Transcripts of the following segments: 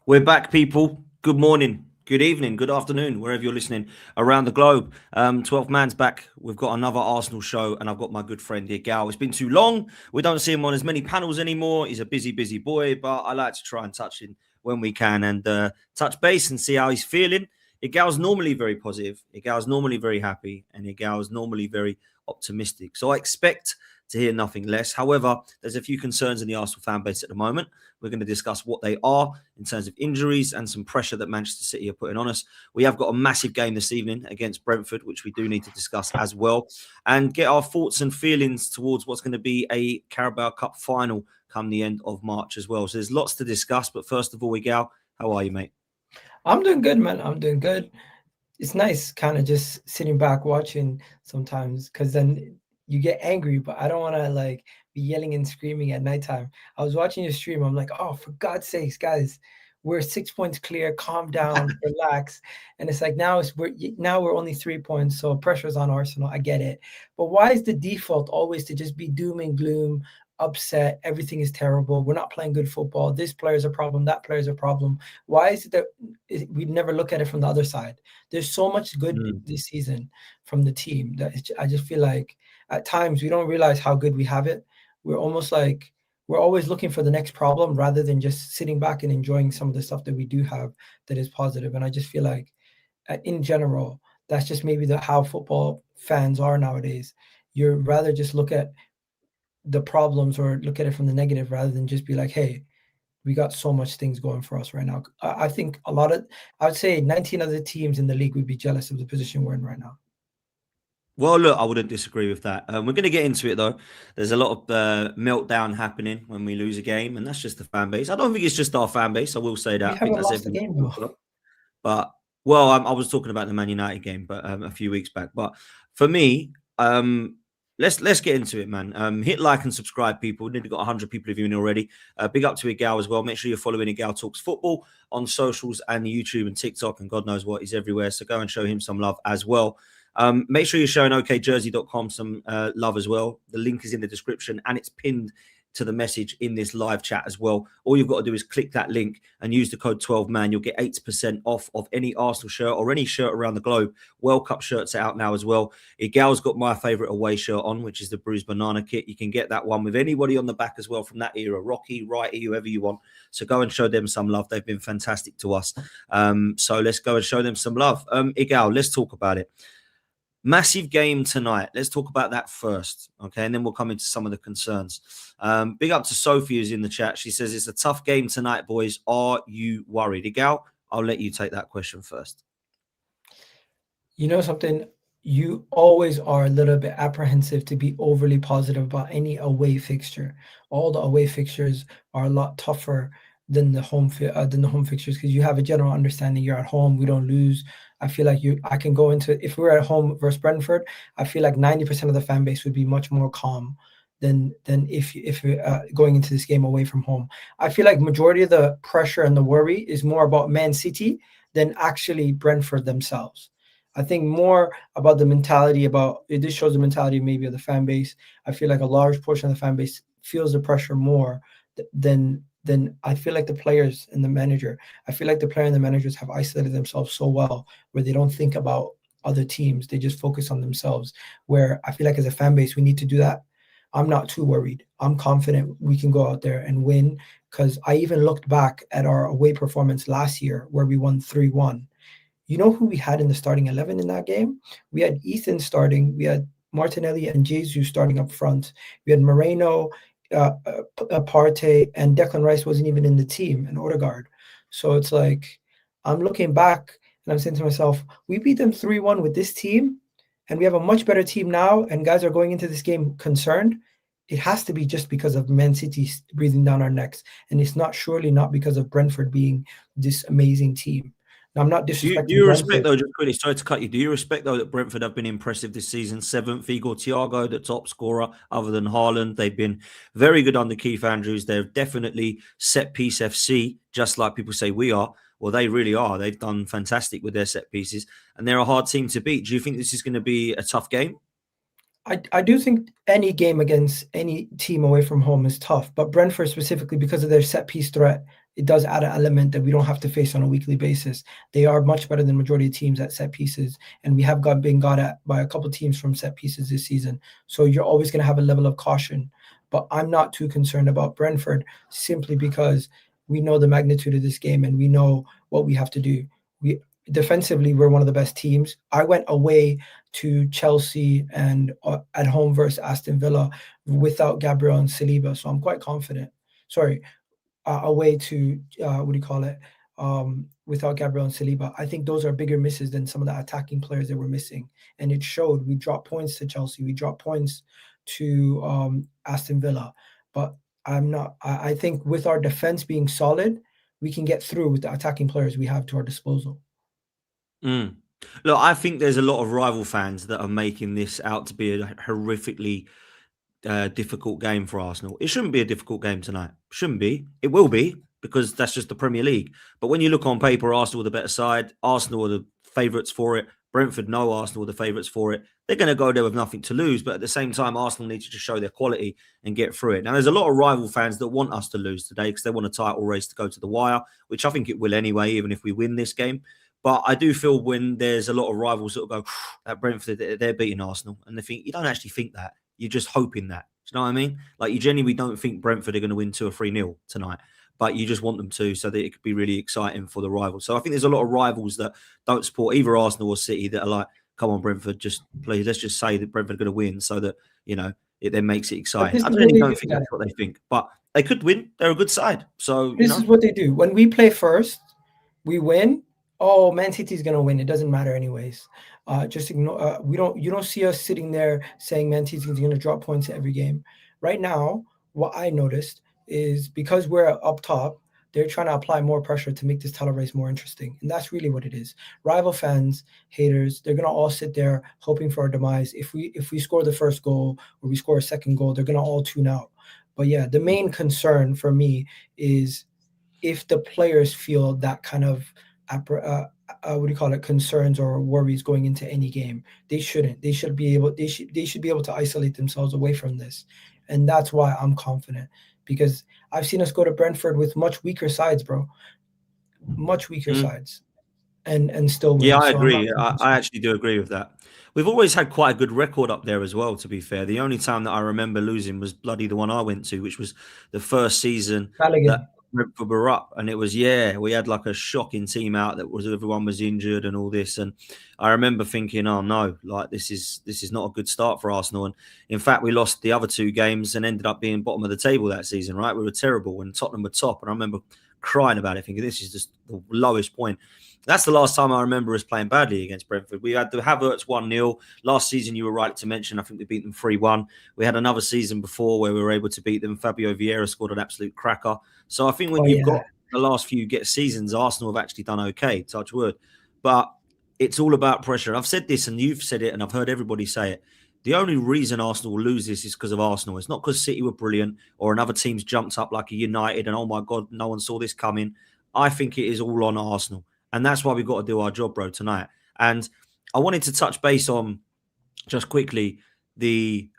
We're back, people. Good morning, good evening, good afternoon, wherever you're listening around the globe. 12th man's back. We've got another Arsenal show, and I've got my good friend Egal. It's been too long. We don't see him on as many panels anymore. He's a busy, busy boy, but I like to try and touch him when we can and touch base and see how he's feeling. Egal's normally very positive. Egal's normally very happy, and Egal's normally very optimistic. So I expect to hear nothing less. However, there's a few concerns in the Arsenal fan base at the moment. We're going to discuss what they are in terms of injuries and some pressure that Manchester City are putting on us. We have got a massive game this evening against Brentford, which we do need to discuss as well, and get our thoughts and feelings towards what's going to be a Carabao Cup final come the end of March as well. So there's lots to discuss. But first of all, Egal, how are you, mate? I'm doing good, man. I'm doing good. It's nice kind of just sitting back watching sometimes because then you get angry, but I don't want to like be yelling and screaming at nighttime. I was watching your stream. I'm like, oh, for God's sakes, guys, we're 6 points clear. Calm down, relax. And it's like now we're only 3 points, so pressure's on Arsenal. I get it, but why is the default always to just be doom and gloom? Upset, everything is terrible, we're not playing good football, this player's a problem, that player's a problem. Why is it that we never look at it from the other side? There's so much good this season from the team that I just feel like at times we don't realize how good we have it. We're almost like we're always looking for the next problem rather than just sitting back and enjoying some of the stuff that we do have that is positive. And I just feel like in general, that's just maybe how football fans are nowadays. You're rather just look at the problems or look at it from the negative rather than just be like, hey, we got so much things going for us right now. I think I would say 19 other teams in the league would be jealous of the position we're in right now. Well, look, I wouldn't disagree with that. We're going to get into it, though. There's a lot of meltdown happening when we lose a game, and that's just the fan base. I don't think it's just our fan base. I will say that. We I think haven't that's lost a everyone. game though. But, well, I was talking about the Man United game, but a few weeks back. But for me, let's get into it, man. Hit like and subscribe, people. We nearly got 100 people viewing already. Big up to Egal as well. Make sure you're following Egal Talks Football on socials and YouTube and TikTok, and God knows what, he's everywhere. So go and show him some love as well. Make sure you're showing okjersey.com some love as well. The link is in the description and it's pinned to the message in this live chat as well. All you've got to do is click that link and use the code 12man. You'll get 8% off of any Arsenal shirt or any shirt around the globe. World Cup shirts are out now as well. Egal's got my favourite away shirt on, which is the Bruised Banana kit. You can get that one with anybody on the back as well from that era, Rocky, Righty, whoever you want. So go and show them some love. They've been fantastic to us. So let's go and show them some love. Egal, let's talk about it. Massive game tonight. Let's talk about that first, okay? And then we'll come into some of the concerns. Big up to Sophie who's in the chat. She says, it's a tough game tonight, boys. Are you worried? Egal, I'll let you take that question first. You know something? You always are a little bit apprehensive to be overly positive about any away fixture. All the away fixtures are a lot tougher than the home fixtures because you have a general understanding. You're at home, we don't lose. I feel like I can go into, if we were at home versus Brentford, I feel like 90% of the fan base would be much more calm than if going into this game away from home. I feel like majority of the pressure and the worry is more about Man City than actually Brentford themselves. I think more about the mentality this shows the mentality maybe of the fan base. I feel like a large portion of the fan base feels the pressure more than I feel like the players and the manager. I feel like the player and the managers have isolated themselves so well where they don't think about other teams. They just focus on themselves, where I feel like as a fan base, we need to do that. I'm not too worried. I'm confident we can go out there and win because I even looked back at our away performance last year where we won 3-1. You know who we had in the starting 11 in that game? We had Ethan starting. We had Martinelli and Jesus starting up front. We had Moreno, Partey, and Declan Rice wasn't even in the team, and Odegaard. So it's like I'm looking back and I'm saying to myself, we beat them 3-1 with this team, and we have a much better team now, and guys are going into this game concerned. It has to be just because of Man City breathing down our necks, and it's surely not because of Brentford being this amazing team. Now, I'm not disrespecting Do you Brentford. respect, though, just quickly, sorry to cut you, do you respect, though, that Brentford have been impressive this season? 7th, Igor Thiago, the top scorer, other than Haaland. They've been very good under Keith Andrews. They're definitely set-piece FC, just like people say we are. Well, they really are. They've done fantastic with their set pieces, and they're a hard team to beat. Do you think this is going to be a tough game? I do think any game against any team away from home is tough, but Brentford specifically, because of their set piece threat, it does add an element that we don't have to face on a weekly basis. They are much better than majority of teams at set pieces, and we have been got at by a couple of teams from set pieces this season. So you're always going to have a level of caution. But I'm not too concerned about Brentford simply because we know the magnitude of this game and we know what we have to do. We defensively, we're one of the best teams. I went away to Chelsea and at home versus Aston Villa without Gabriel and Saliba, so I'm quite confident. Sorry, away to what do you call it? Without Gabriel and Saliba. I think those are bigger misses than some of the attacking players that we're missing, and it showed. We dropped points to Chelsea. We dropped points to Aston Villa, but I think with our defense being solid, we can get through with the attacking players we have to our disposal. Look, I think there's a lot of rival fans that are making this out to be a horrifically difficult game for Arsenal. It shouldn't be a difficult game tonight. Shouldn't be. It will be because that's just the Premier League. But when you look on paper, Arsenal are the better side. Arsenal are the favourites for it. Brentford know Arsenal are the favourites for it. They're going to go there with nothing to lose. But at the same time, Arsenal need to just show their quality and get through it. Now, there's a lot of rival fans that want us to lose today because they want a title race to go to the wire, which I think it will anyway, even if we win this game. But I do feel when there's a lot of rivals that will go, at Brentford, they're beating Arsenal. And they think, you don't actually think that. You're just hoping that. Do you know what I mean? Like, you genuinely don't think Brentford are going to win 2 or 3-0 tonight. But you just want them to so that it could be really exciting for the rivals. So I think there's a lot of rivals that don't support either Arsenal or City that are like, come on, Brentford, just please, let's just say that Brentford are going to win so that, you know, it then makes it exciting. I really don't think that's what they think. But they could win. They're a good side. So this is what they do. When we play first, we win. Oh, Man City's gonna win. It doesn't matter anyways. Just ignore. You don't see us sitting there saying Man City's gonna drop points every game. Right now, what I noticed is because we're up top, they're trying to apply more pressure to make this title race more interesting, and that's really what it is. Rival fans, haters, they're gonna all sit there hoping for our demise. If we score the first goal or we score a second goal, they're gonna all tune out. But yeah, the main concern for me is if the players feel that kind of concerns or worries going into any game. They shouldn't. They should be able to isolate themselves away from this. And that's why I'm confident, because I've seen us go to Brentford with much weaker sides, bro. Much weaker sides. And still win. Yeah, I agree. I actually do agree with that. We've always had quite a good record up there as well, to be fair. The only time that I remember losing was bloody the one I went to, which was the first season that Brentford were up, and it was we had like a shocking team out that was everyone was injured and all this, and I remember thinking, oh no, like this is not a good start for Arsenal. And in fact, we lost the other 2 games and ended up being bottom of the table that season. Right, we were terrible, and Tottenham were top, and I remember crying about it, thinking this is just the lowest point. That's the last time I remember us playing badly against Brentford. We had the Havertz 1-0. Last season, you were right to mention, I think we beat them 3-1. We had another season before where we were able to beat them. Fabio Vieira scored an absolute cracker. So I think when you've got the last few seasons, Arsenal have actually done okay, touch wood. But it's all about pressure. I've said this and you've said it and I've heard everybody say it. The only reason Arsenal will lose this is because of Arsenal. It's not because City were brilliant or another team's jumped up like a United and, oh my God, no one saw this coming. I think it is all on Arsenal. And that's why we've got to do our job, bro, tonight. And I wanted to touch base on, just quickly, the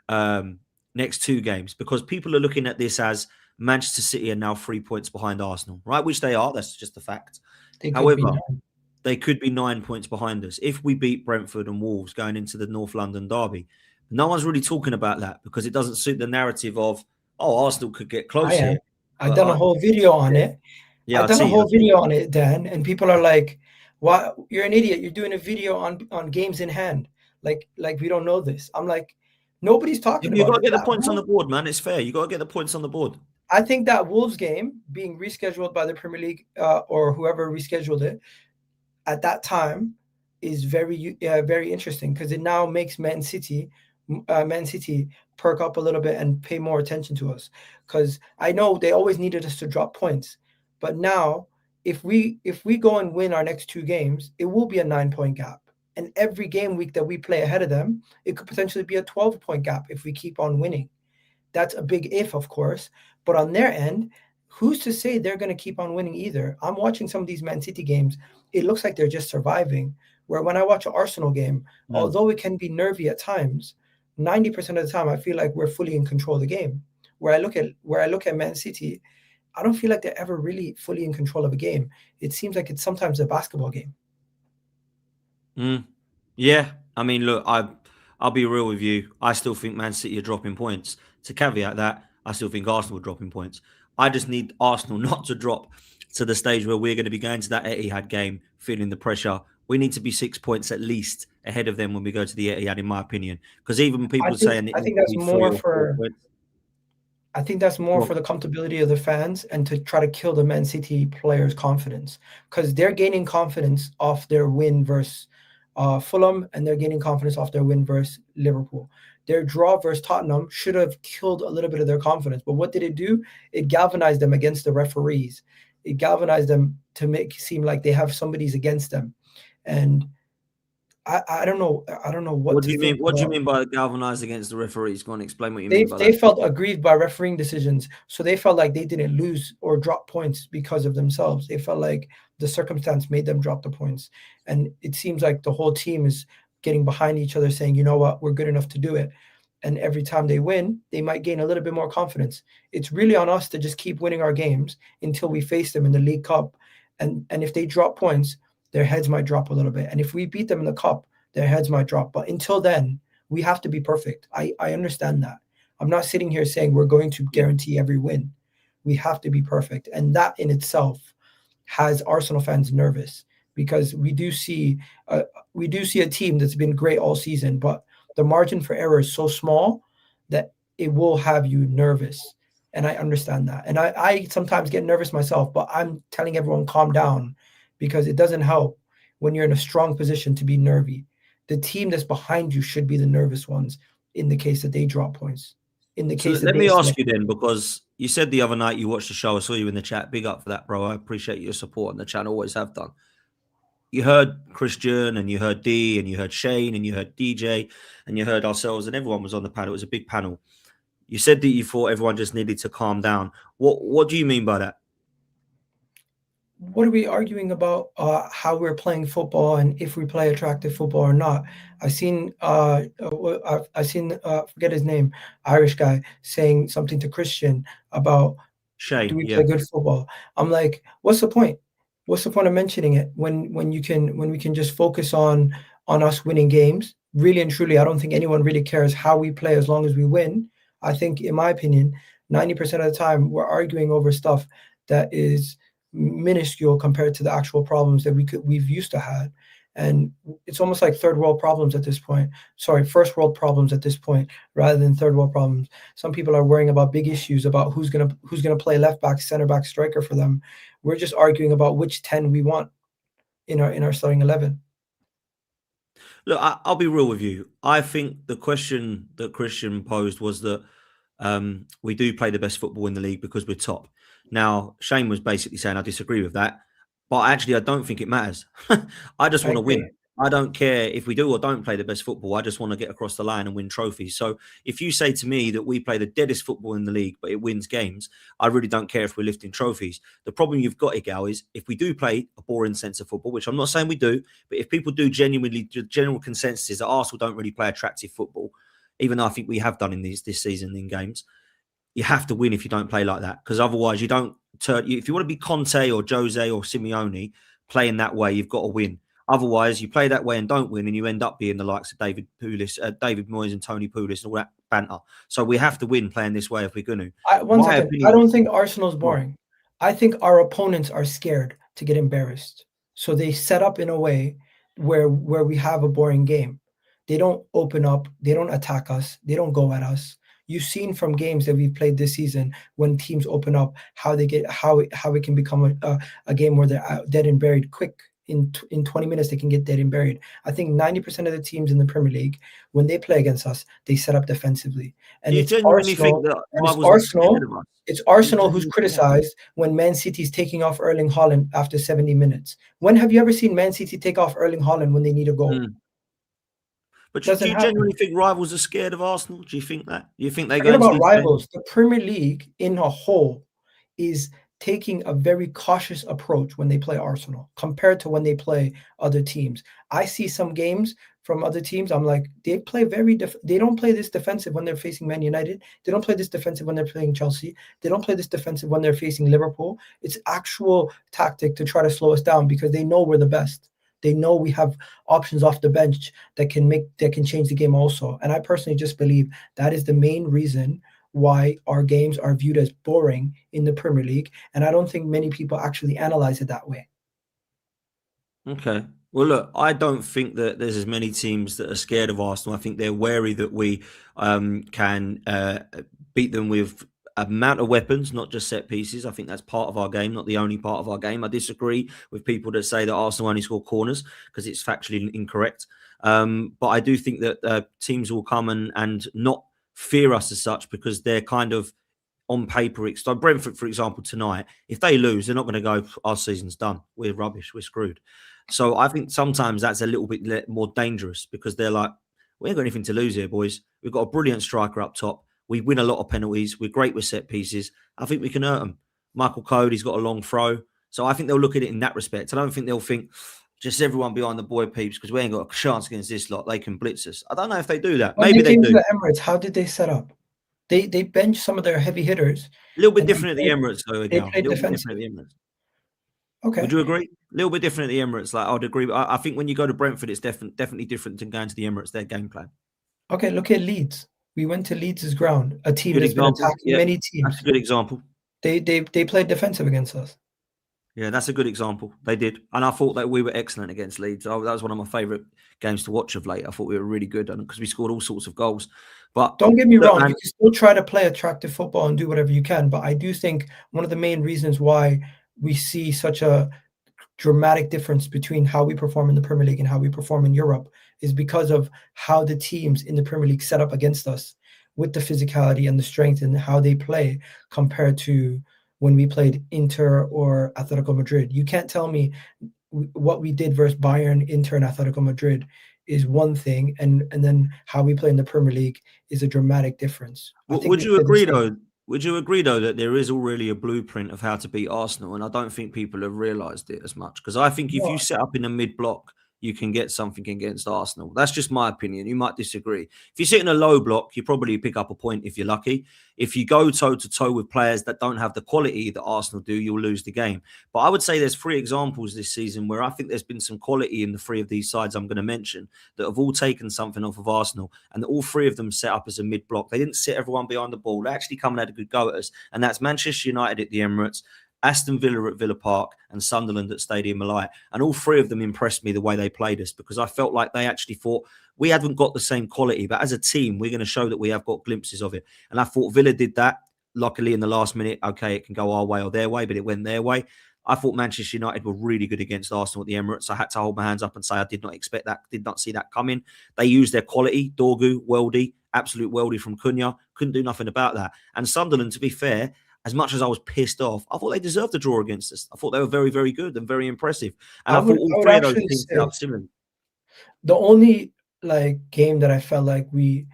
next 2 games, because people are looking at this as Manchester City are now 3 points behind Arsenal, right? Which they are. That's just a fact. However, they could be 9 points behind us if we beat Brentford and Wolves going into the North London derby. No one's really talking about that because it doesn't suit the narrative of, oh, Arsenal could get close here. I've done a whole video on it. Yeah, I've done a whole video on it, Dan, and people are like, "Why? You're an idiot. You're doing a video on games in hand. Like we don't know this." I'm like, nobody's talking about it. You got to get the points on the board, man. It's fair. You got to get the points on the board. I think that Wolves game being rescheduled by the Premier League or whoever rescheduled it at that time is very interesting because it now makes Man City perk up a little bit and pay more attention to us. Because I know they always needed us to drop points. But now, if we go and win our next 2 games, it will be a 9-point gap. And every game week that we play ahead of them, it could potentially be a 12-point gap if we keep on winning. That's a big if, of course. But on their end, who's to say they're going to keep on winning either? I'm watching some of these Man City games. It looks like they're just surviving. Where when I watch an Arsenal game, although it can be nervy at times, 90% of the time I feel like we're fully in control of the game. Where I look at Man City, I don't feel like they're ever really fully in control of a game. It seems like it's sometimes a basketball game. Yeah, I mean, look, I'll be real with you. I still think Man City are dropping points. To caveat that, I still think Arsenal are dropping points. I just need Arsenal not to drop to the stage where we're going to be going to that Etihad game feeling the pressure. We need to be 6 points at least ahead of them when we go to the Etihad, in my opinion. Because even people saying it I needs think to that's be 3 or 4 more points. I think that's more Well, for the comfortability of the fans and to try to kill the Man City players' confidence because they're gaining confidence off their win versus Fulham and they're gaining confidence off their win versus Liverpool. Their draw versus Tottenham should have killed a little bit of their confidence, but what did it do? It galvanized them against the referees. It galvanized them to make it seem like they have somebody's against them, and I don't know. I don't know what what to do you mean? think What do you about. mean by galvanised against the referees? Go on, explain what you They mean by they that. felt aggrieved by refereeing decisions, so they felt like they didn't lose or drop points because of themselves. They felt like the circumstance made them drop the points, and it seems like the whole team is getting behind each other, saying, "You know what, we're good enough to do it." And every time they win, they might gain a little bit more confidence. It's really on us to just keep winning our games until we face them in the League Cup, and if they drop points, their heads might drop a little bit, and if we beat them in the cup, their heads might drop. But until then, we have to be perfect. I understand that. I'm not sitting here saying we're going to guarantee every win. We have to be perfect. And that in itself has Arsenal fans nervous because we do see a team that's been great all season, but the margin for error is so small that it will have you nervous. And I understand that. And I sometimes get nervous myself, but I'm telling everyone calm down because it doesn't help when you're in a strong position to be nervy. The team that's behind you should be the nervous ones in the case that they drop points. In the So case that let they me ask select. you then, because you said the other night you watched the show. I saw you in the chat. Big up for that, bro. I appreciate your support on the channel. Always have done. You heard Christian and you heard D and you heard Shane and you heard DJ and you heard ourselves and everyone was on the panel. It was a big panel. You said that you thought everyone just needed to calm down. What do you mean by that? What are we arguing about? How we're playing football and if we play attractive football or not? I seen forget his name, Irish guy saying something to Christian about do Shane, we yeah. play good football? I'm like, what's the point? What's the point of mentioning it when we can just focus on us winning games? Really and truly, I don't think anyone really cares how we play as long as we win. I think, in my opinion, 90% of the time we're arguing over stuff that is minuscule compared to the actual problems that we've used to have. And it's almost like third world problems at this point. Sorry, first world problems at this point, rather than third world problems. Some people are worrying about big issues about who's gonna play left back, center back, striker for them. We're just arguing about which 10 we want in our starting 11. Look, I'll be real with you. I think the question that Christian posed was that we do play the best football in the league because we're top. Now, Shane was basically saying I disagree with that, but actually, I don't think it matters. I just I want to agree. win. I don't care if we do or don't play the best football. I just want to get across the line and win trophies. So if you say to me that we play the deadest football in the league, but it wins games, I really don't care if we're lifting trophies. The problem you've got, Egal, is if we do play a boring sense of football, which I'm not saying we do, but if people do genuinely, the general consensus is that Arsenal don't really play attractive football, even though I think we have done in this season in games, you have to win if you don't play like that. Because otherwise, you don't turn. If you want to be Conte or Jose or Simeone playing that way, you've got to win. Otherwise, you play that way and don't win, and you end up being the likes of David Moyes and Tony Pulis and all that banter. So we have to win playing this way if we're going to. One My second. I opinion. don't think Arsenal's boring. I think our opponents are scared to get embarrassed. So they set up in a way where we have a boring game. They don't open up, they don't attack us, they don't go at us. You've seen from games that we've played this season when teams open up how they get how it can become a game where they're dead and buried quick. In 20 minutes they can get dead and buried. I think 90% of the teams in the Premier League, when they play against us, they set up defensively. Do And you it's genuinely think Arsenal that and it's rivals are scared Arsenal. of us? It's Do you Arsenal who's genuinely think that? criticized when Man City's taking off Erling Haaland after 70 minutes. When have you ever seen Man City take off Erling Haaland when they need a goal? Mm. But do Doesn't you happen. genuinely think rivals are scared of Arsenal? Do you think that? Do you think they go Forget into about these games? rivals. The Premier League in a whole is taking a very cautious approach when they play Arsenal compared to when they play other teams. I see some games from other teams. I'm like, they play they don't play this defensive when they're facing Man United. They don't play this defensive when they're playing Chelsea. They don't play this defensive when they're facing Liverpool. It's actual tactic to try to slow us down because they know we're the best. They know we have options off the bench that can change the game also. And I personally just believe that is the main reason why our games are viewed as boring in the Premier League. And I don't think many people actually analyze it that way. Okay. Well, look, I don't think that there's as many teams that are scared of Arsenal. I think they're wary that we can beat them with amount of weapons, not just set pieces. I think that's part of our game, not the only part of our game. I disagree with people that say that Arsenal only score corners because it's factually incorrect. But I do think that teams will come and not fear us as such because they're kind of on paper. So Brentford, for example, tonight, if they lose, they're not going to go, our season's done. We're rubbish. We're screwed. So I think sometimes that's a little bit more dangerous because they're like, we ain't got anything to lose here, boys. We've got a brilliant striker up top. We win a lot of penalties. We're great with set pieces. I think we can hurt them. Michael Cody's got a long throw. So I think they'll look at it in that respect. I don't think they'll think just everyone behind the boy peeps because we ain't got a chance against this lot. They can blitz us. I don't know if they do that. When Maybe they came do. to the Emirates, how did they set up? They benched some of their heavy hitters. A little bit different at the Emirates, though. They played defensive. Okay. Would you agree? A little bit different at the Emirates. Like I'd agree. I think when you go to Brentford, it's definitely different than going to the Emirates. Their game plan. Okay, look at Leeds. We went to Leeds' ground, a team that's been attacking many teams. That's a good example. They played defensive against us. Yeah, that's a good example. They did. And I thought that we were excellent against Leeds. That was one of my favourite games to watch of late. I thought we were really good because we scored all sorts of goals. But don't get me wrong, you can still try to play attractive football and do whatever you can. But I do think one of the main reasons why we see such a dramatic difference between how we perform in the Premier League and how we perform in Europe is because of how the teams in the Premier League set up against us with the physicality and the strength and how they play compared to when we played Inter or Atletico Madrid. You can't tell me what we did versus Bayern, Inter, and Atletico Madrid is one thing, and then how we play in the Premier League is a dramatic difference. Would you agree though? Would you agree though that there is already a blueprint of how to beat Arsenal, and I don't think people have realised it as much because I think if you set up in a mid block, you can get something against Arsenal. That's just my opinion. You might disagree. If you sit in a low block, you probably pick up a point if you're lucky. If you go toe-to-toe with players that don't have the quality that Arsenal do, you'll lose the game. But I would say there's 3 examples this season where I think there's been some quality in the 3 of these sides I'm going to mention that have all taken something off of Arsenal, and all 3 of them set up as a mid-block. They didn't sit everyone behind the ball. They actually come and had a good go at us, and that's Manchester United at the Emirates, Aston Villa at Villa Park, and Sunderland at Stadium Malaya. And all 3 of them impressed me the way they played us because I felt like they actually thought we haven't got the same quality, but as a team, we're going to show that we have got glimpses of it. And I thought Villa did that. Luckily, in the last minute, okay, it can go our way or their way, but it went their way. I thought Manchester United were really good against Arsenal at the Emirates. I had to hold my hands up and say I did not expect that, did not see that coming. They used their quality, Dorgu, Weldy, absolute Weldy from Cunha. Couldn't do nothing about that. And Sunderland, to be fair, as much as I was pissed off, I thought they deserved a draw against us. I thought they were very, very good and very impressive. And I thought all 3 of those teams set up similarly. The only game that I felt like we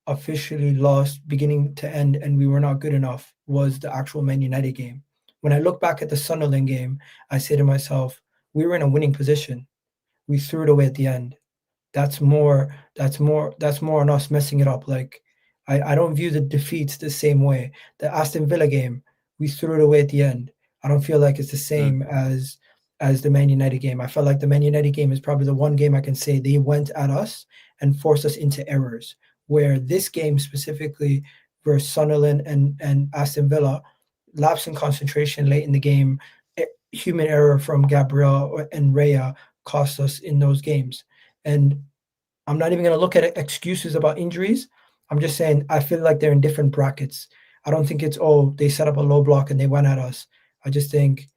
officially lost beginning to end and we were not good enough was the actual Man United game. When I look back at the Sunderland game, I say to myself, we were in a winning position. We threw it away at the end. That's more on us messing it up. I don't view the defeats the same way. The Aston Villa game, we threw it away at the end. I don't feel like it's the same as the Man United game. I felt like the Man United game is probably the one game I can say they went at us and forced us into errors. Where this game specifically versus Sunderland and Aston Villa, lapse in concentration late in the game, human error from Gabriel and Raya cost us in those games. And I'm not even going to look at excuses about injuries. I'm just saying I feel like they're in different brackets. I don't think it's, they set up a low block and they went at us. I just think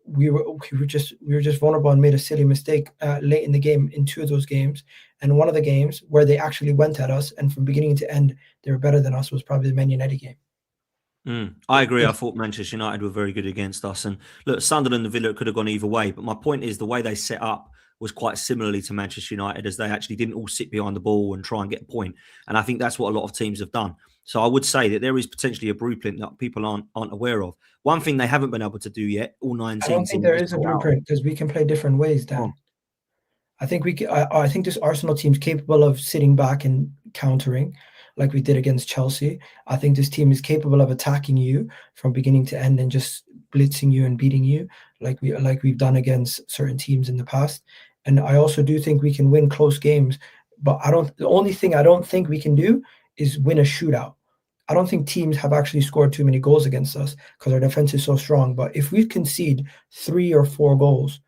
we were just vulnerable and made a silly mistake late in the game in 2 of those games. And one of the games where they actually went at us and from beginning to end they were better than us was probably the Man United game. I agree. I thought Manchester United were very good against us. And look, Sunderland and Villa could have gone either way. But my point is the way they set up was quite similarly to Manchester United, as they actually didn't all sit behind the ball and try and get a point. And I think that's what a lot of teams have done. So I would say that there is potentially a blueprint that people aren't aware of. One thing they haven't been able to do yet, all I 19 don't think teams, there is is a go out. blueprint because we can play different ways, Oh, Dan. I think I think this Arsenal team's capable of sitting back and countering, like we did against Chelsea. I think this team is capable of attacking you from beginning to end and just blitzing you and beating you, like we've done against certain teams in the past. And I also do think we can win close games, but I don't. The only thing I don't think we can do is win a shootout. I don't think teams have actually scored too many goals against us because our defense is so strong. But if we concede 3 or 4 goals,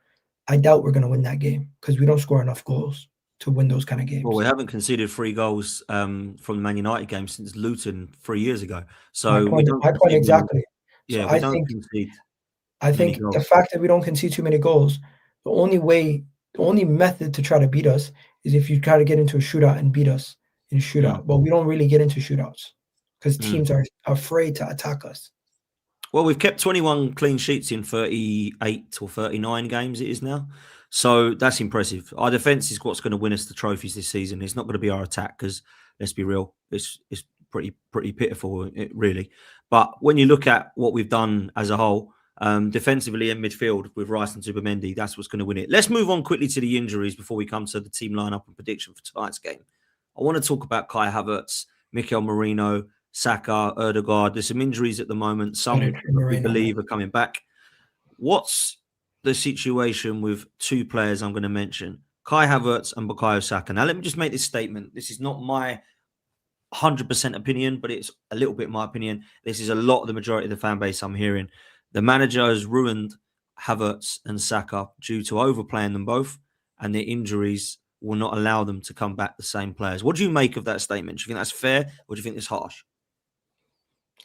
I doubt we're going to win that game because we don't score enough goals to win those kind of well, games. we haven't conceded 3 goals from the Man United game since Luton 3 years ago. My So we point, don't my point concede many. exactly. So Yeah, we don't concede I many think the goals. fact that we don't concede too many goals, the only way, the only method to try to beat us is if you try to get into a shootout and beat us in a Mm, shootout. But we don't really get into shootouts because mm. teams are afraid to attack us. Well, we've kept 21 clean sheets in 38 or 39 games it is now. So that's impressive. Our defence is what's going to win us the trophies this season. It's not going to be our attack because, let's be real, it's pretty pitiful, really. But when you look at what we've done as a whole, defensively and midfield with Rice and Zubimendi, that's what's going to win it. Let's move on quickly to the injuries before we come to the team lineup and prediction for tonight's game. I want to talk about Kai Havertz, Mikel Merino, Saka, Erdegaard. There's some injuries at the moment. Some we Moreno, man. believe are coming back. What's the situation with 2 players I'm going to mention? Kai Havertz and Bukayo Saka. Now, let me just make this statement. This is not my 100% opinion, but it's a little bit my opinion. This is a lot of the majority of the fan base I'm hearing. The manager has ruined Havertz and Saka due to overplaying them both, and their injuries will not allow them to come back the same players. What do you make of that statement? Do you think that's fair, or do you think it's harsh?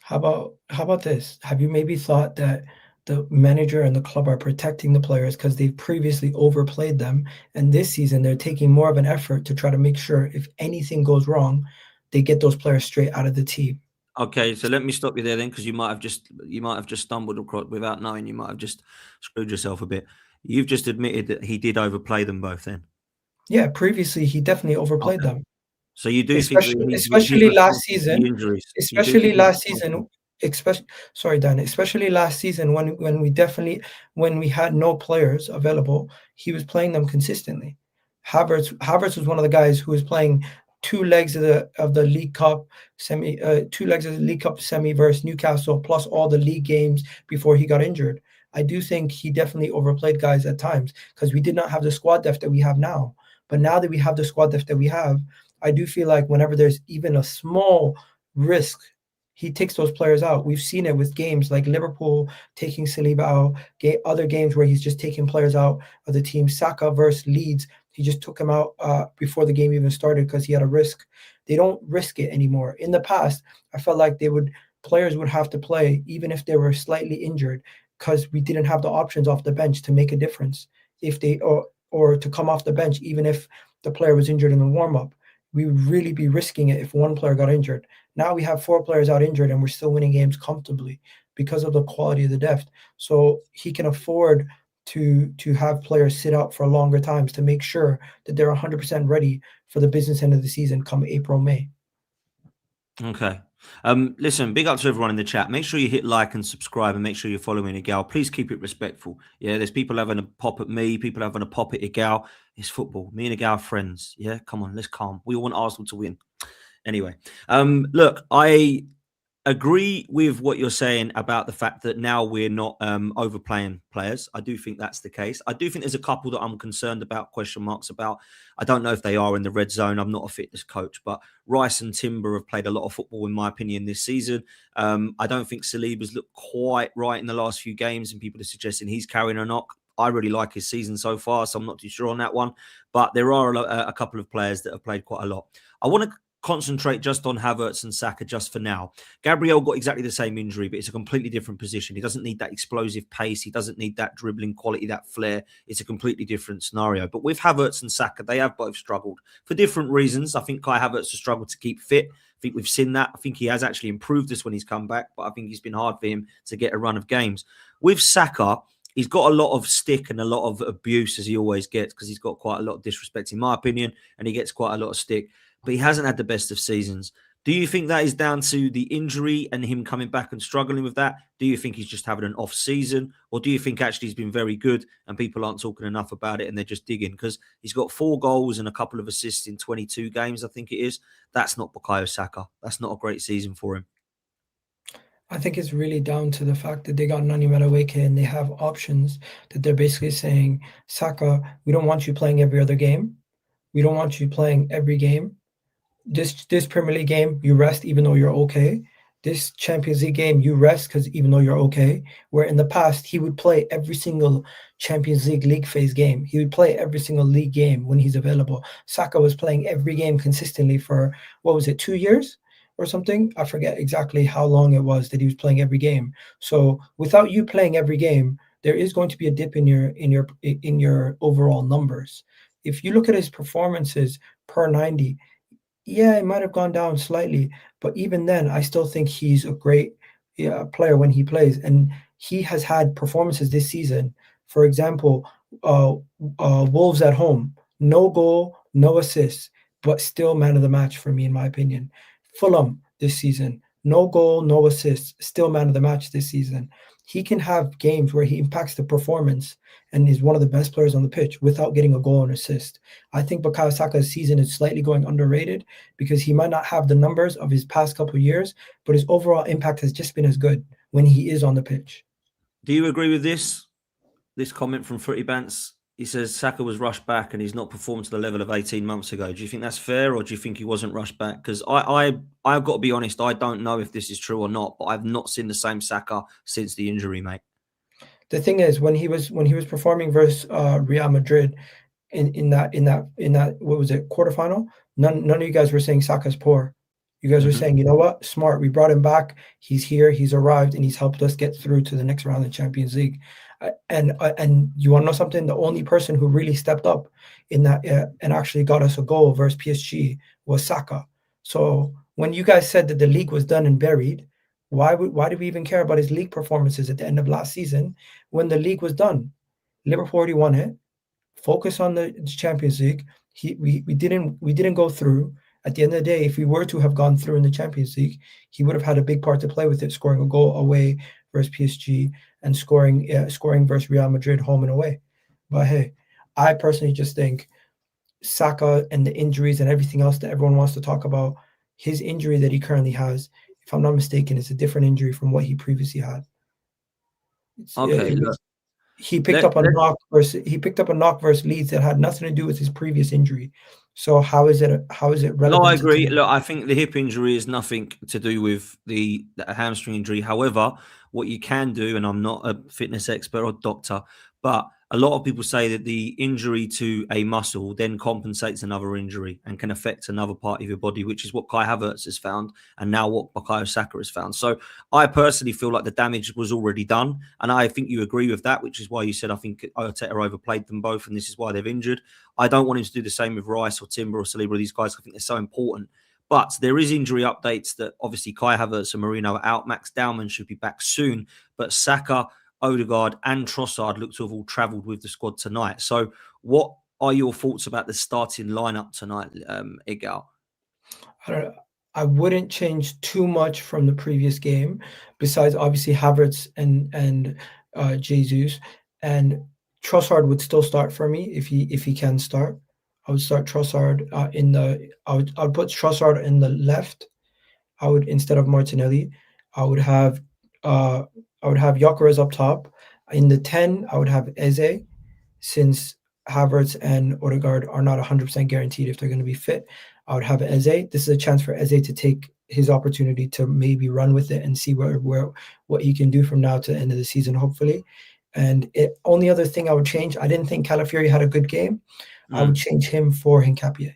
How about this? Have you maybe thought that the manager and the club are protecting the players because they've previously overplayed them, and this season they're taking more of an effort to try to make sure if anything goes wrong, they get those players straight out of the team? Okay, so let me stop you there then, because you might have just stumbled across without knowing. You might have just screwed yourself a bit. You've just admitted that he did overplay them both. Then, Yeah, previously he definitely overplayed okay. them. So you do think that Especially he's especially last responsible for the season injuries? You do especially think he's last responsible? season, especially sorry, Dan, especially last season when we had no players available, he was playing them consistently. Havertz was one of the guys who was playing 2 legs of the League Cup semi 2 legs of the League Cup semi versus Newcastle, plus all the league games before he got injured. I do think he definitely overplayed guys at times because we did not have the squad depth that we have now. But now that we have the squad depth that we have, I do feel like whenever there's even a small risk, he takes those players out. We've seen it with games like Liverpool taking Saliba out, other games where he's just taking players out of the team. Saka versus Leeds, he just took him out before the game even started because he had a risk. They don't risk it anymore. In the past, I felt like players would have to play even if they were slightly injured because we didn't have the options off the bench to make a difference if they or to come off the bench even if the player was injured in the warm up. We would really be risking it if one player got injured. Now we have 4 players out injured and we're still winning games comfortably because of the quality of the depth. So he can afford to have players sit out for longer times to make sure that they're 100% ready for the business end of the season come April, May. Okay. Listen, big up to everyone in the chat. Make sure you hit like and subscribe, and make sure you're following Egal. Please keep it respectful. Yeah, there's people having a pop at me, people having a pop at Egal. It's football. Me and Egal are friends. Yeah, come on, let's calm. We all want Arsenal to win. Anyway, look, I agree with what you're saying about the fact that now we're not overplaying players. I do think that's the case. I do think there's a couple that I'm concerned about, question marks about. I don't know if they are in the red zone. I'm not a fitness coach, but Rice and Timber have played a lot of football, in my opinion, this season. I don't think Saliba's looked quite right in the last few games, and people are suggesting he's carrying a knock. I really like his season so far, so I'm not too sure on that one. But there are a couple of players that have played quite a lot. I want to concentrate just on Havertz and Saka just for now. Gabriel got exactly the same injury, but it's a completely different position. He doesn't need that explosive pace. He doesn't need that dribbling quality, that flair. It's a completely different scenario. But with Havertz and Saka, they have both struggled for different reasons. I think Kai Havertz has struggled to keep fit. I think we've seen that. I think he has actually improved this when he's come back, but I think it's been hard for him to get a run of games. With Saka, he's got a lot of stick and a lot of abuse, as he always gets, because he's got quite a lot of disrespect, in my opinion, and he gets quite a lot of stick. But he hasn't had the best of seasons. Do you think that is down to the injury and him coming back and struggling with that? Do you think he's just having an off season? Or do you think actually he's been very good and people aren't talking enough about it and they're just digging? Because he's got 4 goals and a couple of assists in 22 games, I think it is. That's not Bukayo Saka. That's not a great season for him. I think it's really down to the fact that they got Nani Madueke and they have options that they're basically saying, Saka, we don't want you playing every other game. We don't want you playing every game. This Premier League game, you rest even though you're okay. This Champions League game, you rest because even though you're okay. Where in the past, he would play every single Champions League phase game. He would play every single league game when he's available. Saka was playing every game consistently for, 2 years or something? I forget exactly how long it was that he was playing every game. So without you playing every game, there is going to be a dip in your overall numbers. If you look at his performances per 90, yeah, it might have gone down slightly, but even then, I still think he's a great player when he plays, and he has had performances this season. For example, Wolves at home, no goal, no assists, but still man of the match for me, in my opinion. Fulham this season, no goal, no assists, still man of the match this season. He can have games where he impacts the performance and is one of the best players on the pitch without getting a goal and assist. I think Bukayo Saka's season is slightly going underrated because he might not have the numbers of his past couple of years, but his overall impact has just been as good when he is on the pitch. Do you agree with this comment from Fruity Bants? He says Saka was rushed back and he's not performed to the level of 18 months ago. Do you think that's fair, or do you think he wasn't rushed back? Because I've got to be honest, I don't know if this is true or not, but I've not seen the same Saka since the injury, mate. The thing is, when he was performing versus Real Madrid in that what was it, quarterfinal, none of you guys were saying Saka's poor. You guys were saying, you know what, smart. We brought him back. He's here. He's arrived, and he's helped us get through to the next round of the Champions League. And you want to know something? The only person who really stepped up in that and actually got us a goal versus PSG was Saka. So when you guys said that the league was done and buried, why did we even care about his league performances at the end of last season when the league was done? Liverpool already won it. Focus on the Champions League. We didn't go through. At the end of the day, if we were to have gone through in the Champions League, he would have had a big part to play with it, scoring a goal away versus PSG and scoring versus Real Madrid home and away. But hey, I personally just think Saka and the injuries and everything else that everyone wants to talk about, his injury that he currently has, if I'm not mistaken, is a different injury from what he previously had. He picked up a knock versus Leeds that had nothing to do with his previous injury. So how is it relevant? No, I agree. Look, I think the hip injury is nothing to do with the hamstring injury. However, what you can do, and I'm not a fitness expert or doctor, but a lot of people say that the injury to a muscle then compensates another injury and can affect another part of your body, which is what Kai Havertz has found, and now what Bukayo Saka has found. So I personally feel like the damage was already done, and I think you agree with that, which is why you said I think Arteta overplayed them both, and this is why they've injured. I don't want him to do the same with Rice or Timber or Saliba. These guys, I think they're so important. But there is injury updates that obviously Kai Havertz and Marino are out. Max Dowman should be back soon. But Saka, Odegaard and Trossard look to have all travelled with the squad tonight. So what are your thoughts about the starting lineup tonight, Egal? I wouldn't change too much from the previous game, besides obviously Havertz and Jesus. And Trossard would still start for me if he can start. I would start Trossard I would put Trossard in the left. I would, instead of Martinelli, I would have Gyökeres up top. In the 10, I would have Eze, since Havertz and Odegaard are not 100% guaranteed if they're going to be fit. I would have Eze. This is a chance for Eze to take his opportunity to maybe run with it and see what he can do from now to the end of the season, hopefully. And only other thing I would change, I didn't think Calafiori had a good game. I would change him for Hincapié.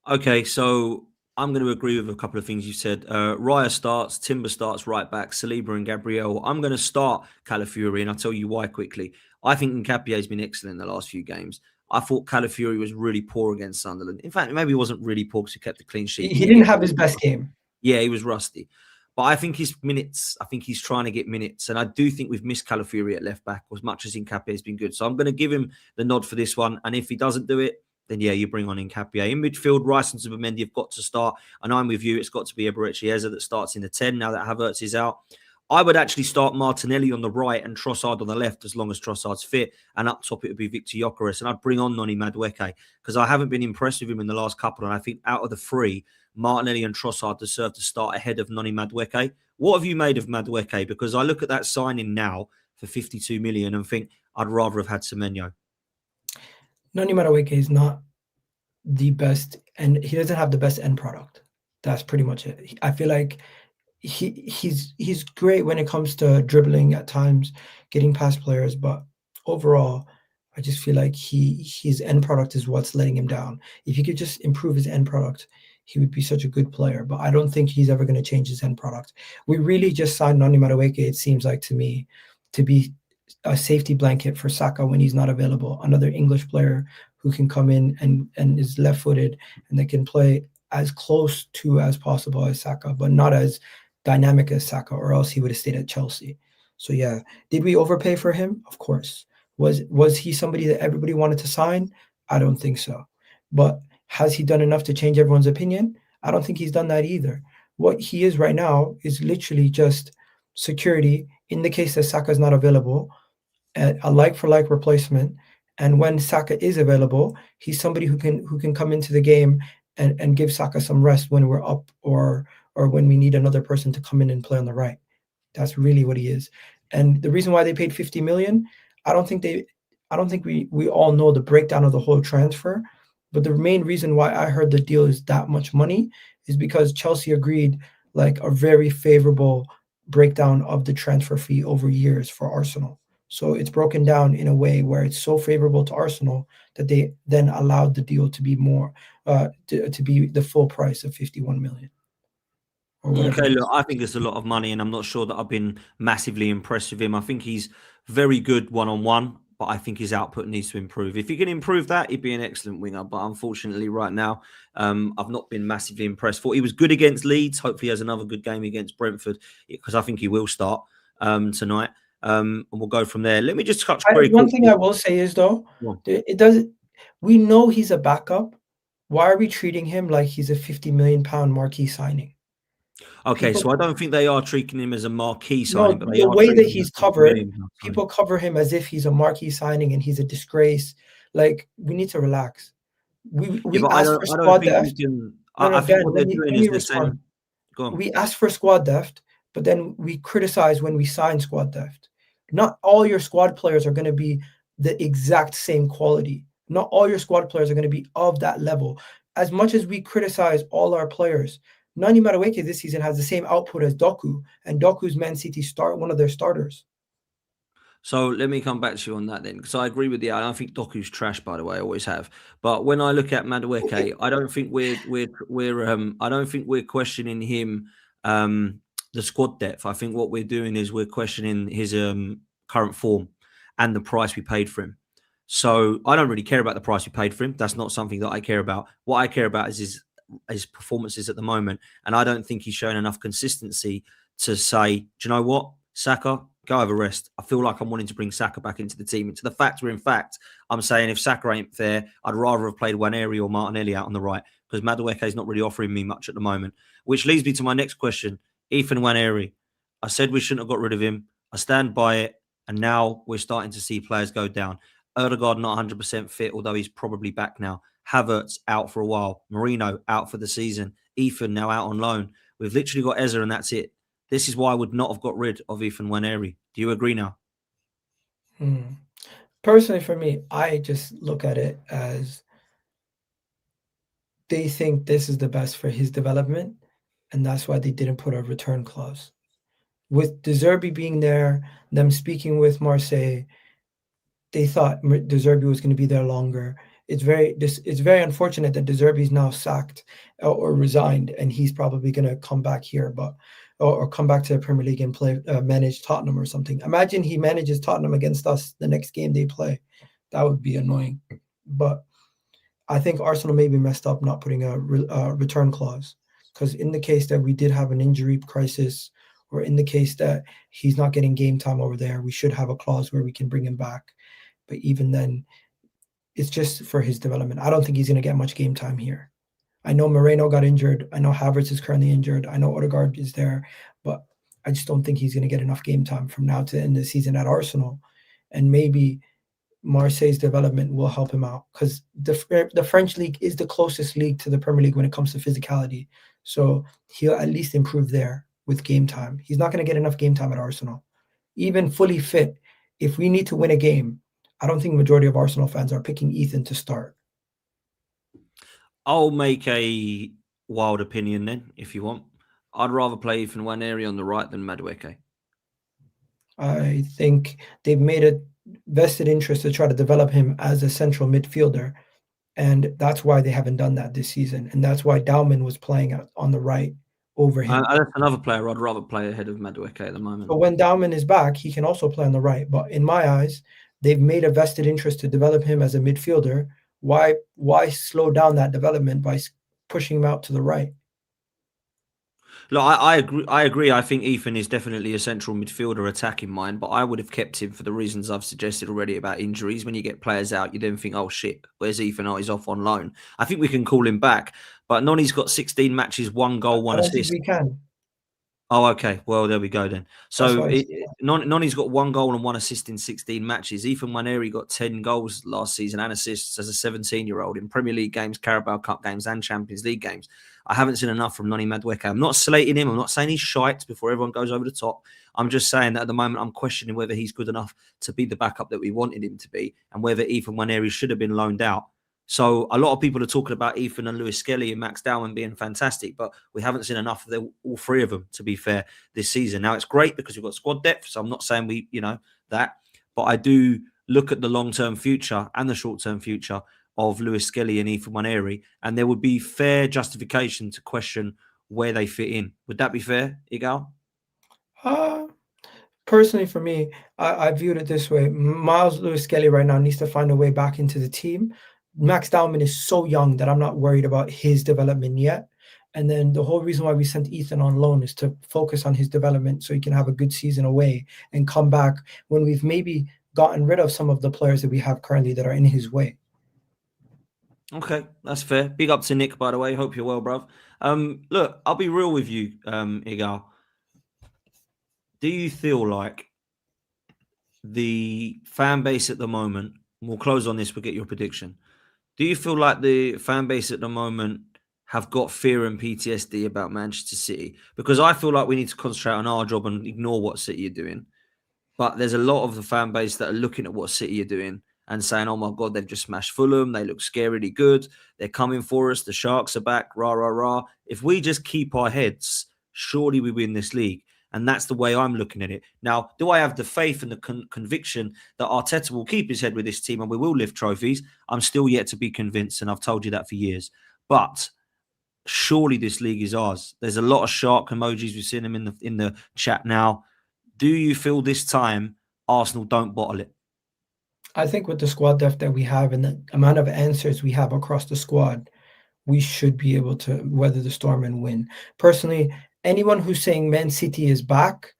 Okay, so I'm going to agree with a couple of things you said. Raya starts, Timber starts right back, Saliba and Gabriel. I'm going to start Calafiori, and I'll tell you why quickly. I think Hincapié has been excellent in the last few games. I thought Calafiori was really poor against Sunderland. In fact, maybe he wasn't really poor because he kept the clean sheet. He didn't have his best game. Yeah, he was rusty. But I think his minutes, I think he's trying to get minutes. And I do think we've missed Calafiori at left back as much as Hincapié has been good. So I'm going to give him the nod for this one. And if he doesn't do it, then yeah, you bring on Nketiah. In midfield, Rice and Zubimendi have got to start. And I'm with you, it's got to be Eberechi Eze that starts in the 10 now that Havertz is out. I would actually start Martinelli on the right and Trossard on the left as long as Trossard's fit. And up top, it would be Victor Gyökeres. And I'd bring on Noni Madueke because I haven't been impressed with him in the last couple. And I think out of the three, Martinelli and Trossard deserve to start ahead of Noni Madueke. What have you made of Madueke? Because I look at that signing now for 52 million and think I'd rather have had Semenyo. Noni Madueke is not the best, and he doesn't have the best end product. That's pretty much it. I feel like he's great when it comes to dribbling at times, getting past players, but overall, I just feel like his end product is what's letting him down. If he could just improve his end product, he would be such a good player. But I don't think he's ever going to change his end product. We really just signed Noni Madueke, it seems like to me, to be a safety blanket for Saka when he's not available. Another English player who can come in and is left-footed and that can play as close to as possible as Saka, but not as dynamic as Saka, or else he would have stayed at Chelsea. So yeah, did we overpay for him? Of course. Was he somebody that everybody wanted to sign? I don't think so. But has he done enough to change everyone's opinion? I don't think he's done that either. What he is right now is literally just security in the case that Saka is not available, a like-for-like replacement. And when Saka is available, he's somebody who can come into the game and give Saka some rest when we're up or when we need another person to come in and play on the right. That's really what he is. And the reason why they paid 50 million, I don't think we all know the breakdown of the whole transfer. But the main reason why I heard the deal is that much money is because Chelsea agreed like a very favorable breakdown of the transfer fee over years for Arsenal. So it's broken down in a way where it's so favorable to Arsenal that they then allowed the deal to be more to be the full price of 51 million. Or whatever. Okay, look, I think it's a lot of money, and I'm not sure that I've been massively impressed with him. I think he's very good one-on-one, but I think his output needs to improve. If he can improve that, he'd be an excellent winger. But unfortunately, right now, I've not been massively impressed. Thought he was good against Leeds. Hopefully, he has another good game against Brentford because I think he will start tonight. And we'll go from there. Let me just touch very One quickly. thing I will say is though, it doesn't. We know he's a backup. Why are we treating him like he's a 50 million pound marquee signing? Okay, People, so I don't think they are treating him as a marquee signing, no, but they the are way that treating him he's as a 50 covered, million signing. people cover him as if he's a marquee signing and he's a disgrace. Like we need to relax. We but asked for squad think depth. you can. No, I think Dan, what they're doing is they're respond. saying, go on. We asked for squad depth, but then we criticize when we sign squad depth. Not all your squad players are going to be the exact same quality. Not all your squad players are going to be of that level. As much as we criticize all our players, Nani Madueke this season has the same output as Doku, and Doku's Man City one of their starters. So let me come back to you on that then, because I agree with you. I don't think Doku's trash, by the way. I always have. But when I look at Madueke, I don't think we're questioning him the squad depth. I think what we're doing is we're questioning his current form and the price we paid for him. So I don't really care about the price we paid for him. That's not something that I care about. What I care about is his performances at the moment, and I don't think he's shown enough consistency to say, do you know what, Saka, go have a rest. I feel like I'm wanting to bring Saka back into the team. Into the fact where, in fact, I'm saying if Saka ain't there, I'd rather have played Nwaneri or Martinelli out on the right because Madueke is not really offering me much at the moment. Which leads me to my next question. Ethan Nwaneri. I said we shouldn't have got rid of him. I stand by it. And now we're starting to see players go down. Odegaard not 100% fit, although he's probably back now. Havertz out for a while. Marino out for the season. Ethan now out on loan. We've literally got Eze and that's it. This is why I would not have got rid of Ethan Nwaneri. Do you agree now? Personally, for me, I just look at it as they think this is the best for his development, and that's why they didn't put a return clause. With De Zerbi being there, them speaking with Marseille, they thought De Zerbi was going to be there longer. It's very unfortunate that De Zerbi is now sacked or resigned, and he's probably going to come back here, or come back to the Premier League and play manage Tottenham or something. Imagine he manages Tottenham against us the next game they play. That would be annoying. But I think Arsenal may be messed up not putting a return clause, because in the case that we did have an injury crisis, or in the case that he's not getting game time over there, we should have a clause where we can bring him back. But even then, It's just for his development. I don't think he's going to get much game time here. I know Moreno got injured. I know Havertz is currently injured. I know Odegaard is there, but I just don't think he's going to get enough game time from now to the end of the season at Arsenal. And maybe Marseille's development will help him out, because the French league is the closest league to the Premier League when it comes to physicality. So he'll at least improve there with game time. He's not going to get enough game time at Arsenal. Even fully fit, if we need to win a game, I don't think the majority of Arsenal fans are picking Ethan to start. I'll make a wild opinion then, if you want. I'd rather play Ethan Nwaneri on the right than Madueke. I think they've made a vested interest to try to develop him as a central midfielder, and that's why they haven't done that this season. And that's why Dauman was playing on the right over him. That's another player I'd rather play ahead of Madueke at the moment. But when Dauman is back, he can also play on the right. But in my eyes, they've made a vested interest to develop him as a midfielder. Why slow down that development by pushing him out to the right? Look, I agree. I think Ethan is definitely a central midfielder attacking mind, but I would have kept him for the reasons I've suggested already about injuries. When you get players out, you then think, oh shit, where's Ethan? Oh, he's off on loan. I think we can call him back. But Noni's got 16 matches, 1 goal, 1 assist. We can. Oh, okay. Well, there we go then. So Noni's got 1 goal and 1 assist in 16 matches. Ethan Nwaneri got 10 goals last season and assists as a 17-year-old in Premier League games, Carabao Cup games, and Champions League games. I haven't seen enough from Noni Madueke. I'm not slating him. I'm not saying he's shite before everyone goes over the top. I'm just saying that at the moment I'm questioning whether he's good enough to be the backup that we wanted him to be, and whether Ethan Nwaneri should have been loaned out. So a lot of people are talking about Ethan and Lewis-Skelly and Max Dauman being fantastic, but we haven't seen enough of all 3 of them, to be fair, this season. Now, it's great because we've got squad depth, so I'm not saying that, but I do look at the long-term future and the short-term future of Lewis-Skelly and Ethan Nwaneri, and there would be fair justification to question where they fit in. Would that be fair, Egal? Personally, for me, I viewed it this way. Miles Lewis-Skelly right now needs to find a way back into the team. Max Dauman is so young that I'm not worried about his development yet. And then the whole reason why we sent Ethan on loan is to focus on his development so he can have a good season away and come back when we've maybe gotten rid of some of the players that we have currently that are in his way. Okay, that's fair. Big up to Nick, by the way. Hope you're well, bruv. Look, I'll be real with you, Egal. Do you feel like the fan base at the moment, we'll close on this, we'll get your prediction. Do you feel like the fan base at the moment have got fear and PTSD about Manchester City? Because I feel like we need to concentrate on our job and ignore what City are doing. But there's a lot of the fan base that are looking at what City are doing and saying, oh my God, they've just smashed Fulham. They look scarily good. They're coming for us. The Sharks are back. Rah, rah, rah. If we just keep our heads, surely we win this league. And that's the way I'm looking at it. Now, do I have the faith and the conviction that Arteta will keep his head with this team and we will lift trophies? I'm still yet to be convinced, and I've told you that for years. But surely this league is ours. There's a lot of shark emojis. We've seen them in the chat now. Do you feel this time Arsenal don't bottle it? I think with the squad depth that we have and the amount of answers we have across the squad, we should be able to weather the storm and win. Personally, anyone who's saying Man City is back,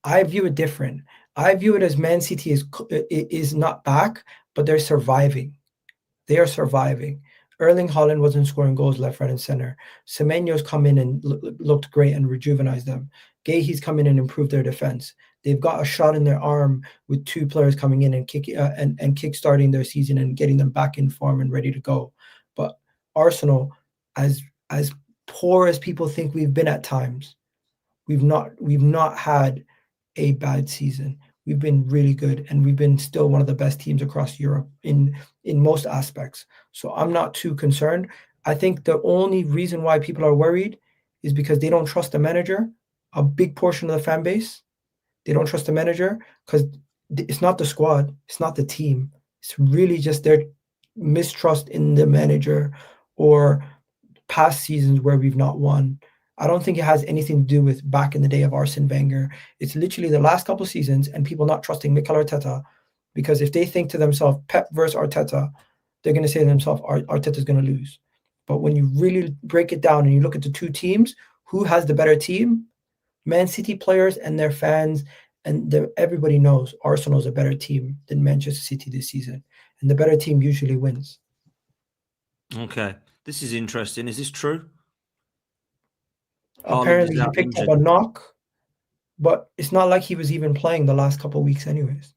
I view it different. I view it as Man City is not back, but they're surviving. They are surviving. Erling Haaland wasn't scoring goals left, right, and center. Semenyo's come in and looked great and rejuvenized them. Guehi's come in and improved their defense. They've got a shot in their arm with 2 players coming in and kick-starting their season and getting them back in form and ready to go. But Arsenal, as poor as people think we've been at times, we've not had a bad season. We've been really good, and we've been still one of the best teams across Europe in most aspects. So I'm not too concerned. I think the only reason why people are worried is because they don't trust the manager. A big portion of the fan base, they don't trust the manager because it's not the squad, it's not the team. It's really just their mistrust in the manager or past seasons where we've not won. I don't think it has anything to do with back in the day of Arsene Wenger. It's literally the last couple of seasons and people not trusting Mikel Arteta, because if they think to themselves, Pep versus Arteta, they're going to say to themselves, Arteta's going to lose. But when you really break it down and you look at the 2 teams, who has the better team? Man City players and their fans And everybody knows Arsenal is a better team than Manchester City this season, and the better team usually wins. Okay, this is interesting. Is this true? Haaland Apparently, is he out picked up injured. a knock, but it's not like he was even playing the last couple of weeks, anyways.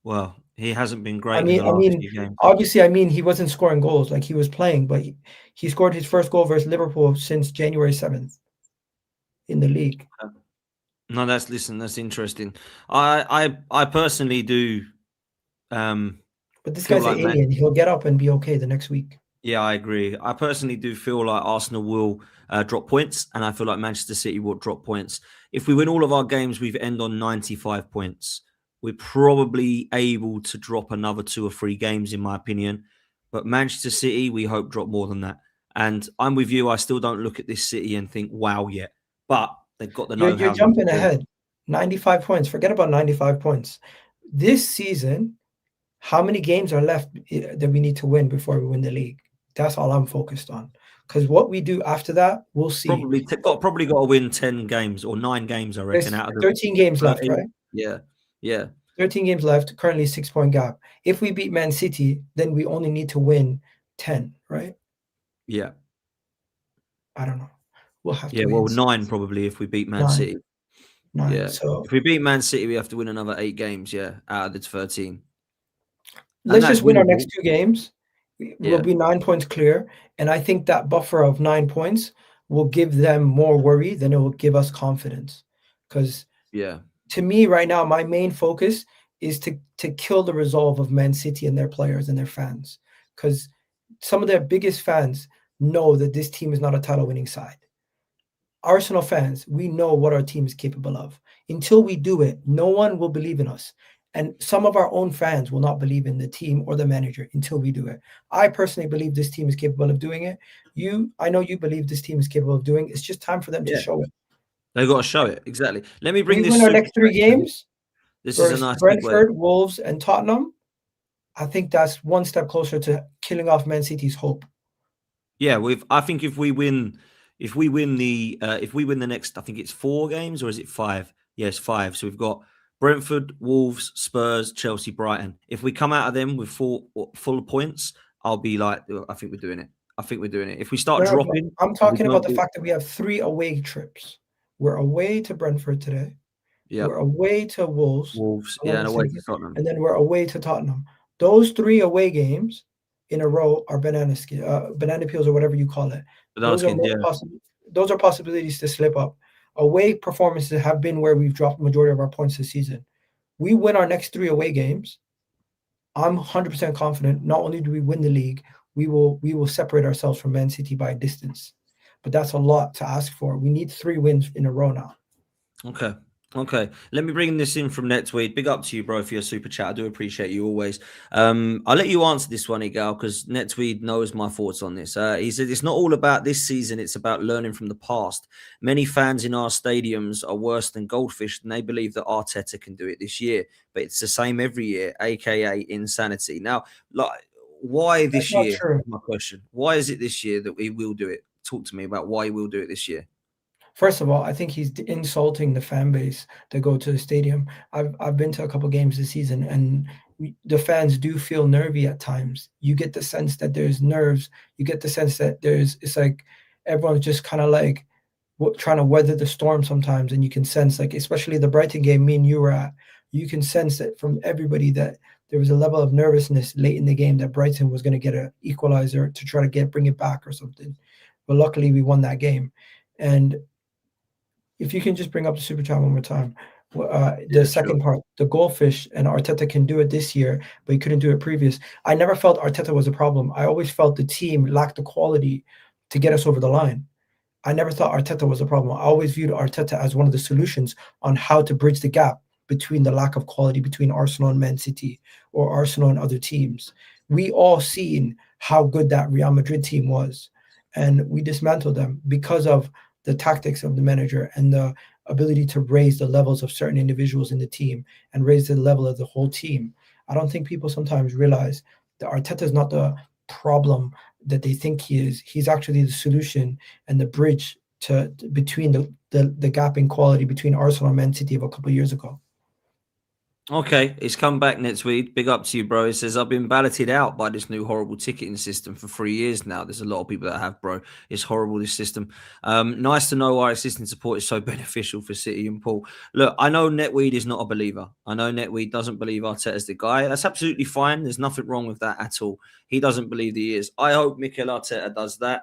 Well, he hasn't been I great in mean, the I last mean, few games. obviously, I mean, he wasn't scoring goals like he was playing, but he scored his first goal versus Liverpool since January 7th in the league. No, that's interesting. I personally do But this feel guy's an like Man. alien. He'll get up and be okay the next week. Yeah, I agree. I personally do feel like Arsenal will drop points, and I feel like Manchester City will drop points. If we win all of our games, we've end on 95 points. We're probably able to drop another 2 or 3 games, in my opinion. But Manchester City, we hope drop more than that. And I'm with you. I still don't look at this City and think, wow, yet. But they've got the You're know-how now to jumping do it. ahead. 95 points. Forget about 95 points. This season, how many games are left that we need to win before we win the league? That's all I'm focused on. Because what we do after that, we'll see. Probably got to win 10 games or 9 games, I reckon, There's out of the 13 games left, 13. right? Yeah, yeah, 13 games left, currently 6-point gap. If we beat Man City, then we only need to win 10, right? yeah. I don't know. We'll have Yeah, to wait well, and see. 9 probably if we beat Man 9, City. 9. Yeah. So If we beat Man City, we have to win another 8 games, yeah, out of the 13. And let's that's just win our winnable. next 2 games. We'll Yeah, be 9 points clear. And I think that buffer of 9 points will give them more worry than it will give us confidence. Because yeah, to me, right now, my main focus is to kill the resolve of Man City and their players and their fans. Because some of their biggest fans know that this team is not a title winning side. Arsenal fans, we know what our team is capable of. Until we do it, no one will believe in us. And some of our own fans will not believe in the team or the manager until we do it. I personally believe this team is capable of doing it. I know you believe this team is capable of doing it. It's just time for them to yeah. show it. They've got to show it. Exactly. Let me bring We this win our super next 3 chat to you. games This is a versus nice segue. Brentford, Wolves, and Tottenham. I think that's one step closer to killing off Man City's hope. Yeah, I think if we win the next, I think it's 4 games, or is it 5? Yes, 5. So we've got Brentford, Wolves, Spurs, Chelsea, Brighton. If we come out of them with full points, I'll be like, I think we're doing it. I think we're doing it. If we start No, but dropping, I'm and we talking about don't the do, fact that we have 3 away trips. We're away to Brentford today. yeah, We're away to Wolves, Wolves, if I'm yeah, not and away to mistaken, Tottenham. and then we're away to Tottenham. Those 3 away games in a row are banana peels or whatever you call it. Banana Those are skins, more yeah. those are possibilities to slip up. Away performances have been where we've dropped the majority of our points this season. We win our next 3 away games. I'm 100% confident. Not only do we win the league, we will separate ourselves from Man City by a distance. But that's a lot to ask for. We need 3 wins in a row now. Okay. Okay. Let me bring this in from NetTweet. Big up to you, bro, for your super chat. I do appreciate you always. I'll let you answer this one, Egal, because NetTweet knows my thoughts on this. He said it's not all about this season, it's about learning from the past. Many fans in our stadiums are worse than goldfish, and they believe that Arteta can do it this year. But it's the same every year, aka insanity. Now, like, why That's this not year? true. My question. Why is it this year that we will do it? Talk to me about why he will do it this year. First of all, I think he's insulting the fan base that go to the stadium. I've been to a couple games this season, and the fans do feel nervy at times. You get the sense that there's nerves. You get the sense that it's like everyone's just kind of like trying to weather the storm sometimes, and you can sense, like, especially the Brighton game me and you were at, you can sense that from everybody that there was a level of nervousness late in the game that Brighton was going to get an equalizer to try to bring it back or something. But luckily we won that game. And if you can just bring up the super chat one more time. The Yeah, second sure. part, the goldfish, and Arteta can do it this year, but he couldn't do it previous. I never felt Arteta was a problem. I always felt the team lacked the quality to get us over the line. I never thought Arteta was a problem. I always viewed Arteta as one of the solutions on how to bridge the gap between the lack of quality between Arsenal and Man City, or Arsenal and other teams. We all seen how good that Real Madrid team was, and we dismantled them because of the tactics of the manager and the ability to raise the levels of certain individuals in the team and raise the level of the whole team. I don't think people sometimes realize that Arteta is not the problem that they think he is. He's actually the solution and the bridge between the gap in quality between Arsenal and Man City of a couple of years ago. Okay, he's come back next week. Big up to you, bro. He says, I've been balloted out by this new horrible ticketing system for 3 years now. There's a lot of people that have, bro. It's horrible, this system. Nice to know our existing support is so beneficial for City and Paul. Look, I know Netweed is not a believer. I know Netweed doesn't believe Arteta's the guy. That's absolutely fine. There's nothing wrong with that at all. He doesn't believe that he is. I hope Mikel Arteta does that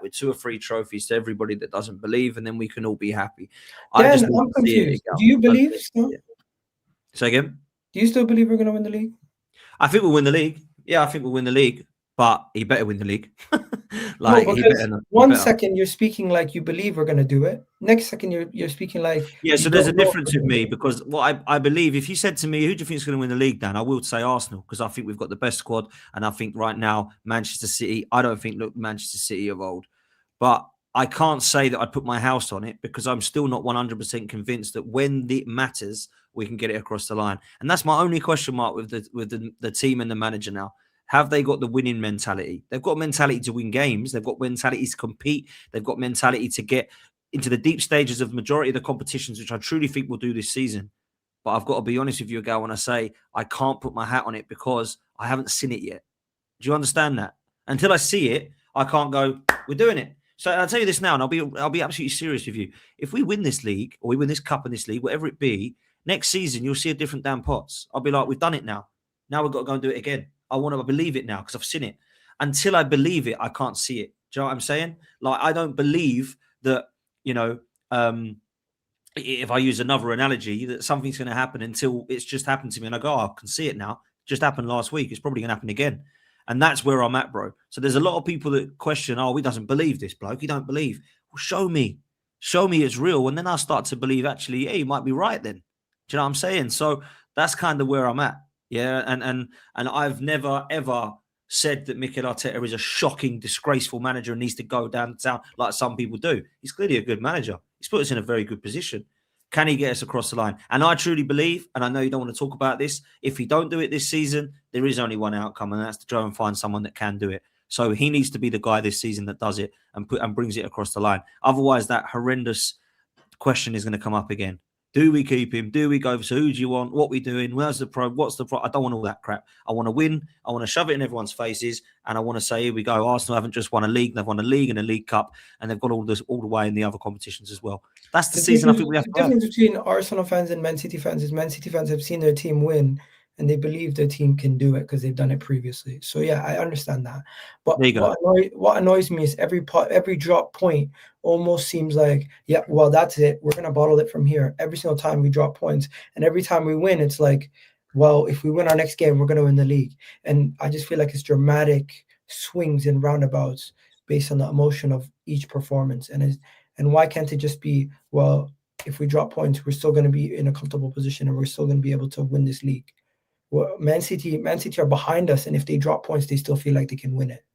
with 2 or 3 trophies to everybody that doesn't believe, and then we can all be happy. Dan, I'm confused. Do you believe still? Say again? Do you still believe we're going to win the league? I think we'll win the league. Yeah, I think we'll win the league, but he better win the league. One second you're speaking like you believe we're going to do it. Next second you're speaking like so there's a difference with me, because what I believe, if you said to me, who do you think is going to win the league, Dan? I will say Arsenal, because I think we've got the best squad, and I think right now Manchester City, I don't think Manchester City of old, but I can't say that I'd put my house on it, because I'm still not 100% convinced that when it matters, we can get it across the line. And that's my only question mark with the team and the manager now. Have they got the winning mentality? They've got mentality to win games. They've got mentality to compete. They've got mentality to get into the deep stages of the majority of the competitions, which I truly think we'll do this season. But I've got to be honest with you, Egal, when I say I can't put my hat on it, because I haven't seen it yet. Do you understand that? Until I see it, I can't go, we're doing it. So I'll tell you this now, and I'll be absolutely serious with you. If we win this league, or we win this cup in this league, whatever it be, next season you'll see a different Dan Potts. I'll be like, we've done it now. Now we've got to go and do it again. I want to believe it now, because I've seen it. Until I believe it, I can't see it. Do you know what I'm saying? Like, I don't believe that, if I use another analogy, that something's going to happen until it's just happened to me. And I go, I can see it now. It just happened last week. It's probably going to happen again. And that's where I'm at, bro. So there's a lot of people that question, he doesn't believe this bloke. He don't believe. Well, show me. Show me it's real. And then I'll start to believe, actually, he might be right then. Do you know what I'm saying? So that's kind of where I'm at. Yeah. And I've never, ever said that Mikel Arteta is a shocking, disgraceful manager and needs to go downtown like some people do. He's clearly a good manager. He's put us in a very good position. Can he get us across the line? And I truly believe, and I know you don't want to talk about this, if he don't do it this season, there is only one outcome, and that's to go and find someone that can do it. So he needs to be the guy this season that does it and brings it across the line. Otherwise, that horrendous question is going to come up again. Do we keep him? Do we go? So who do you want? What are we doing? Where's the pro? What's the pro? I don't want all that crap. I want to win. I want to shove it in everyone's faces. And I want to say, here we go. Arsenal haven't just won a league. They've won a league and a League Cup. And they've got all the way in the other competitions as well. That's the season I think we have to have. The difference between Arsenal fans and Man City fans is Man City fans have seen their team win, and they believe their team can do it because they've done it previously. So yeah, I understand that. But what annoys me is every drop point almost seems like, yeah, well, that's it. We're gonna bottle it from here. Every single time we drop points, and every time we win, it's like, well, if we win our next game, we're gonna win the league. And I just feel like it's dramatic swings and roundabouts based on the emotion of each performance. And why can't it just be, well, if we drop points, we're still going to be in a comfortable position and we're still going to be able to win this league. Well, Man City are behind us, and if they drop points, they still feel like they can win it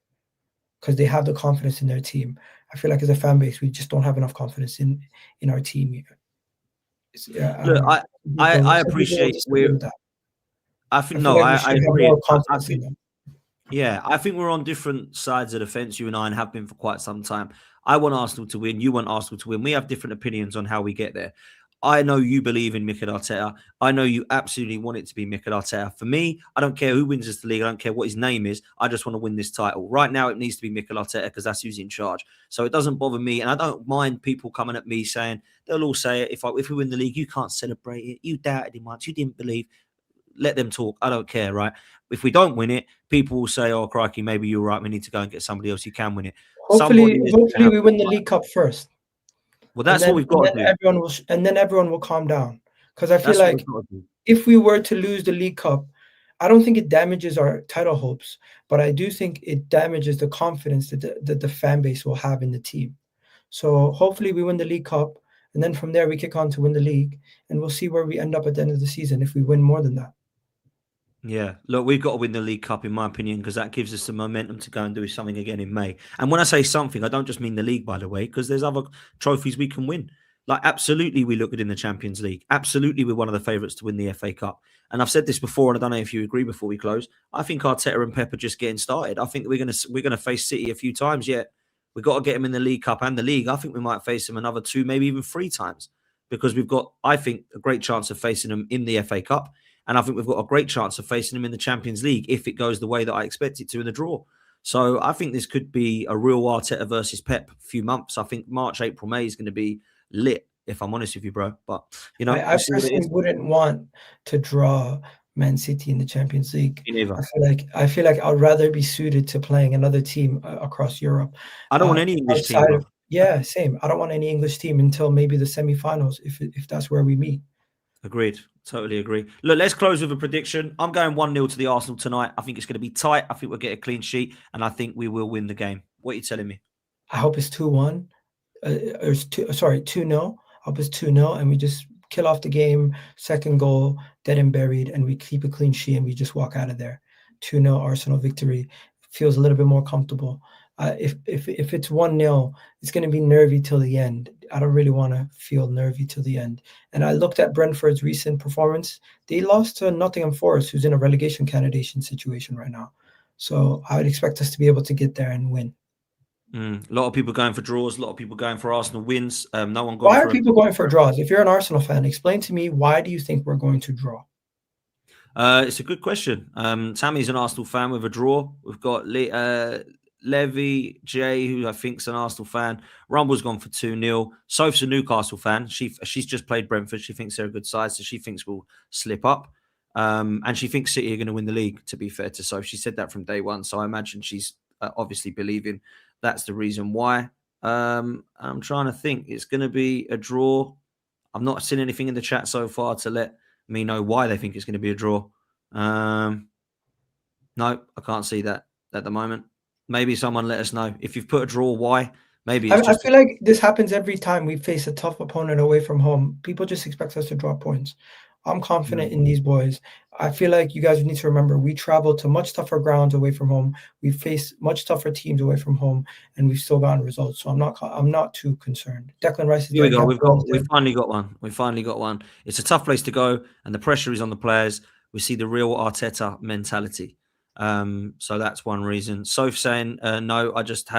because they have the confidence in their team. I feel like as a fan base, we just don't have enough confidence in our team. Look, I appreciate I agree. I think we're on different sides of the fence, you and I, and have been for quite some time. I want Arsenal to win. You want Arsenal to win. We have different opinions on how we get there. I know you believe in Mikel Arteta. I know you absolutely want it to be Mikel Arteta. For me, I don't care who wins this league. I don't care what his name is. I just want to win this title. Right now, it needs to be Mikel Arteta because that's who's in charge. So it doesn't bother me. And I don't mind people coming at me saying, they'll all say it. If we win the league, you can't celebrate it. You doubted him once. You didn't believe. Let them talk. I don't care, right? If we don't win it, people will say, oh, crikey, maybe you're right. We need to go and get somebody else who can win it. Hopefully we win the League Cup first. Well, that's what we've got to do. Then everyone will calm down. Because I feel like if we were to lose the League Cup, I don't think it damages our title hopes, but I do think it damages the confidence that the fan base will have in the team. So hopefully we win the League Cup, and then from there we kick on to win the league, and we'll see where we end up at the end of the season if we win more than that. Yeah, look, we've got to win the League Cup, in my opinion, because that gives us the momentum to go and do something again in May. And when I say something, I don't just mean the league, by the way, because there's other trophies we can win. Like, absolutely, we look good in the Champions League. Absolutely, we're one of the favourites to win the FA Cup. And I've said this before, and I don't know if you agree before we close. I think Arteta and Pep are just getting started. I think we're going to face City a few times yet. We've got to get them in the League Cup and the league. I think we might face them another 2, maybe even 3 times, because we've got, I think, a great chance of facing them in the FA Cup. And I think we've got a great chance of facing them in the Champions League if it goes the way that I expect it to in the draw. So I think this could be a real Arteta versus Pep few months. I think March, April, May is going to be lit, if I'm honest with you, bro. But, you know, I we'll see what it personally is. wouldn't want to draw Man City in the Champions League. Me neither. I feel like I'd rather be suited to playing another team across Europe. I don't want any English team, outside bro. of yeah, same. I don't want any English team until maybe the semi-finals, if that's where we meet. Agreed. Totally agree. Look, let's close with a prediction. I'm going 1-0 to the Arsenal tonight. I think it's going to be tight. I think we'll get a clean sheet, and I think we will win the game. What are you telling me? I hope it's 2-1. Or it's 2-0. I hope it's 2-0, and we just kill off the game, second goal, dead and buried, and we keep a clean sheet and we just walk out of there. 2-0 Arsenal victory. Feels a little bit more comfortable. If it's 1-0, it's going to be nervy till the end. I don't really want to feel nervy till the end. And I looked at Brentford's recent performance. They lost to Nottingham Forest, who's in a relegation candidate situation right now. So I would expect us to be able to get there and win. A lot of people going for draws. A lot of people going for Arsenal wins. No one going Why for are people going for draws? If you're an Arsenal fan, explain to me, why do you think we're going to draw? It's a good question. Tammy's an Arsenal fan with a draw. We've got Levy, Jay, who I think's an Arsenal fan. Rumble's gone for 2-0. Soph's a Newcastle fan. She's just played Brentford. She thinks they're a good side, so she thinks we'll slip up. And she thinks City are going to win the league, to be fair to Soph. She said that from day one, so I imagine she's obviously believing that's the reason why. I'm trying to think. It's going to be a draw. I've not seen anything in the chat so far to let me know why they think it's going to be a draw. No, I can't see that at the moment. Maybe someone let us know. If you've put a draw, why? Maybe it's I feel like this happens every time we face a tough opponent away from home. People just expect us to drop points. I'm confident in these boys. I feel like you guys need to remember, we travel to much tougher grounds away from home. We face much tougher teams away from home, and we've still gotten results. So I'm not too concerned. Declan Rice is Here we go. We've finally got one. We've finally got one. It's a tough place to go, and the pressure is on the players. We see the real Arteta mentality. So that's one reason. Soph saying no, I just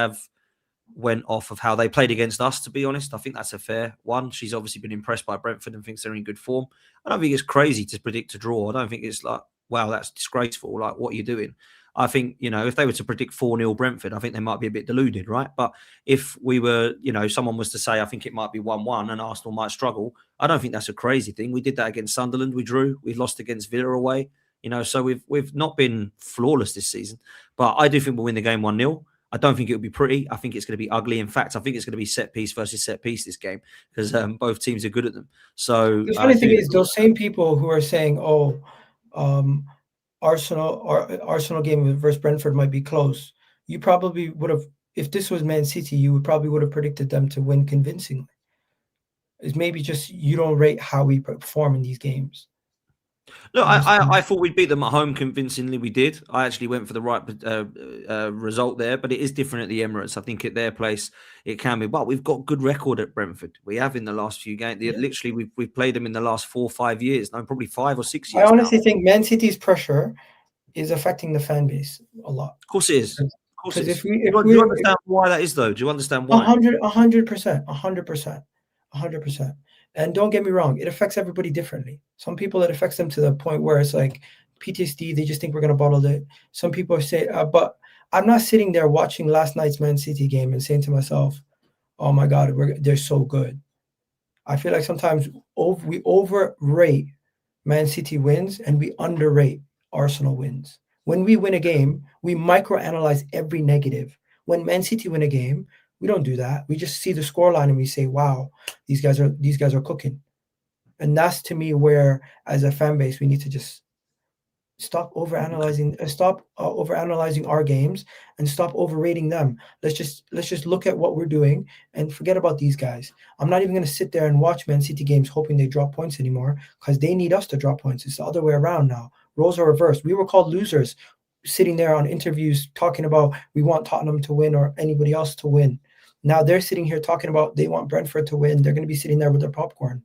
went off of how they played against us, to be honest. I think that's a fair one. She's obviously been impressed by Brentford and thinks they're in good form. I don't think it's crazy to predict a draw. I don't think it's like, wow, that's disgraceful. Like, what are you doing? I think, if they were to predict 4-0 Brentford, I think they might be a bit deluded, right? But if we were, someone was to say, I think it might be 1-1 and Arsenal might struggle, I don't think that's a crazy thing. We did that against Sunderland. We drew. We lost against Villa away. So we've not been flawless this season. But I do think we'll win the game 1-0. I don't think it'll be pretty. I think it's going to be ugly. In fact, I think it's going to be set piece versus set piece this game, because both teams are good at them. So the funny thing is, those same people who are saying, Arsenal game versus Brentford might be close, you probably would have, if this was Man City, you would have predicted them to win convincingly. It's maybe just you don't rate how we perform in these games. Look, I thought we'd beat them at home convincingly. We did. I actually went for the right result there, but it is different at the Emirates. I think at their place it can be. But we've got good record at Brentford. We have in the last few games. Yeah. Literally, we've played them in the last 4 or 5 years. No, probably 5 or 6 years. I honestly think Man City's pressure is affecting the fan base a lot. Of course it is. Of course it is. Do you understand why that is, though? Do you understand why? 100%. And don't get me wrong, it affects everybody differently. Some people, it affects them to the point where it's like PTSD, they just think we're going to bottle it. Some people say, but I'm not sitting there watching last night's Man City game and saying to myself, oh my God, they're so good. I feel like sometimes we overrate Man City wins and we underrate Arsenal wins. When we win a game, we microanalyze every negative. When Man City win a game, we don't do that. We just see the scoreline and we say, wow, these guys are cooking. And that's, to me, where as a fan base, we need to just stop overanalyzing our games and stop overrating them. Let's just look at what we're doing and forget about these guys. I'm not even going to sit there and watch Man City games hoping they drop points anymore, because they need us to drop points. It's the other way around now. Roles are reversed. We were called losers sitting there on interviews talking about we want Tottenham to win or anybody else to win. Now they're sitting here talking about they want Brentford to win. They're going to be sitting there with their popcorn.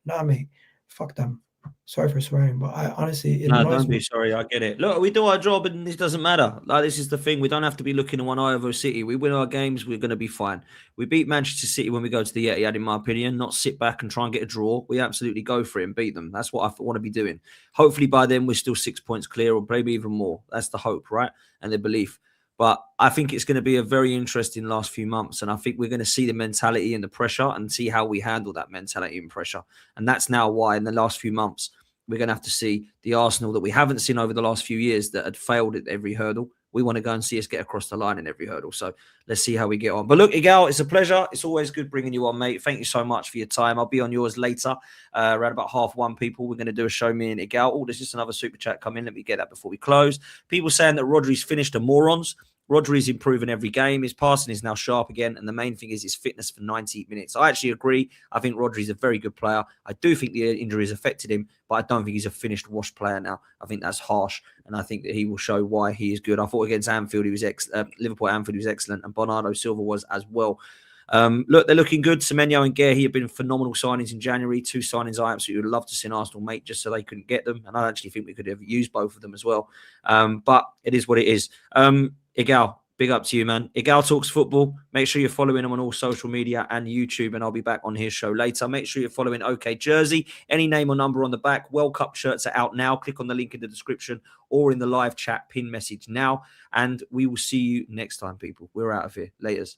Nah, mate, fuck them. Sorry for swearing, but I honestly, it No, annoys don't be me. sorry. I get it. Look, we do our job, and this doesn't matter. Like, this is the thing. We don't have to be looking in one eye over City. We win our games, we're going to be fine. We beat Manchester City when we go to the Etihad, in my opinion. Not sit back and try and get a draw. We absolutely go for it and beat them. That's what I want to be doing. Hopefully, by then we're still 6 points clear, or maybe even more. That's the hope, right? And the belief. But I think it's going to be a very interesting last few months, and I think we're going to see the mentality and the pressure, and see how we handle that mentality and pressure. And that's now why in the last few months, we're going to have to see the Arsenal that we haven't seen over the last few years, that had failed at every hurdle. We want to go and see us get across the line in every hurdle. So let's see how we get on. But look, Egal, it's a pleasure. It's always good bringing you on, mate. Thank you so much for your time. I'll be on yours later, around about 1:30, people. We're going to do a show, me and Egal. Oh, there's just another super chat come in. Let me get that before we close. People saying that Rodri's finished are morons. Rodri's improving every game. His passing is now sharp again. And the main thing is his fitness for 90 minutes. I actually agree. I think Rodri's a very good player. I do think the injury has affected him, but I don't think he's a finished, washed player now. I think that's harsh. And I think that he will show why he is good. I thought against Anfield, he was Liverpool at Anfield, he was excellent. And Bernardo Silva was as well. Look, they're looking good. Semenyo and Guerhi have been phenomenal signings in January. 2 signings I absolutely would love to see in Arsenal, mate, just so they couldn't get them. And I actually think we could have used both of them as well. But it is what it is. Egal, big up to you, man. Egal Talks Football. Make sure you're following him on all social media and YouTube, and I'll be back on his show later. Make sure you're following OK Jersey. Any name or number on the back. World Cup shirts are out now. Click on the link in the description or in the live chat pin message now. And we will see you next time, people. We're out of here. Laters.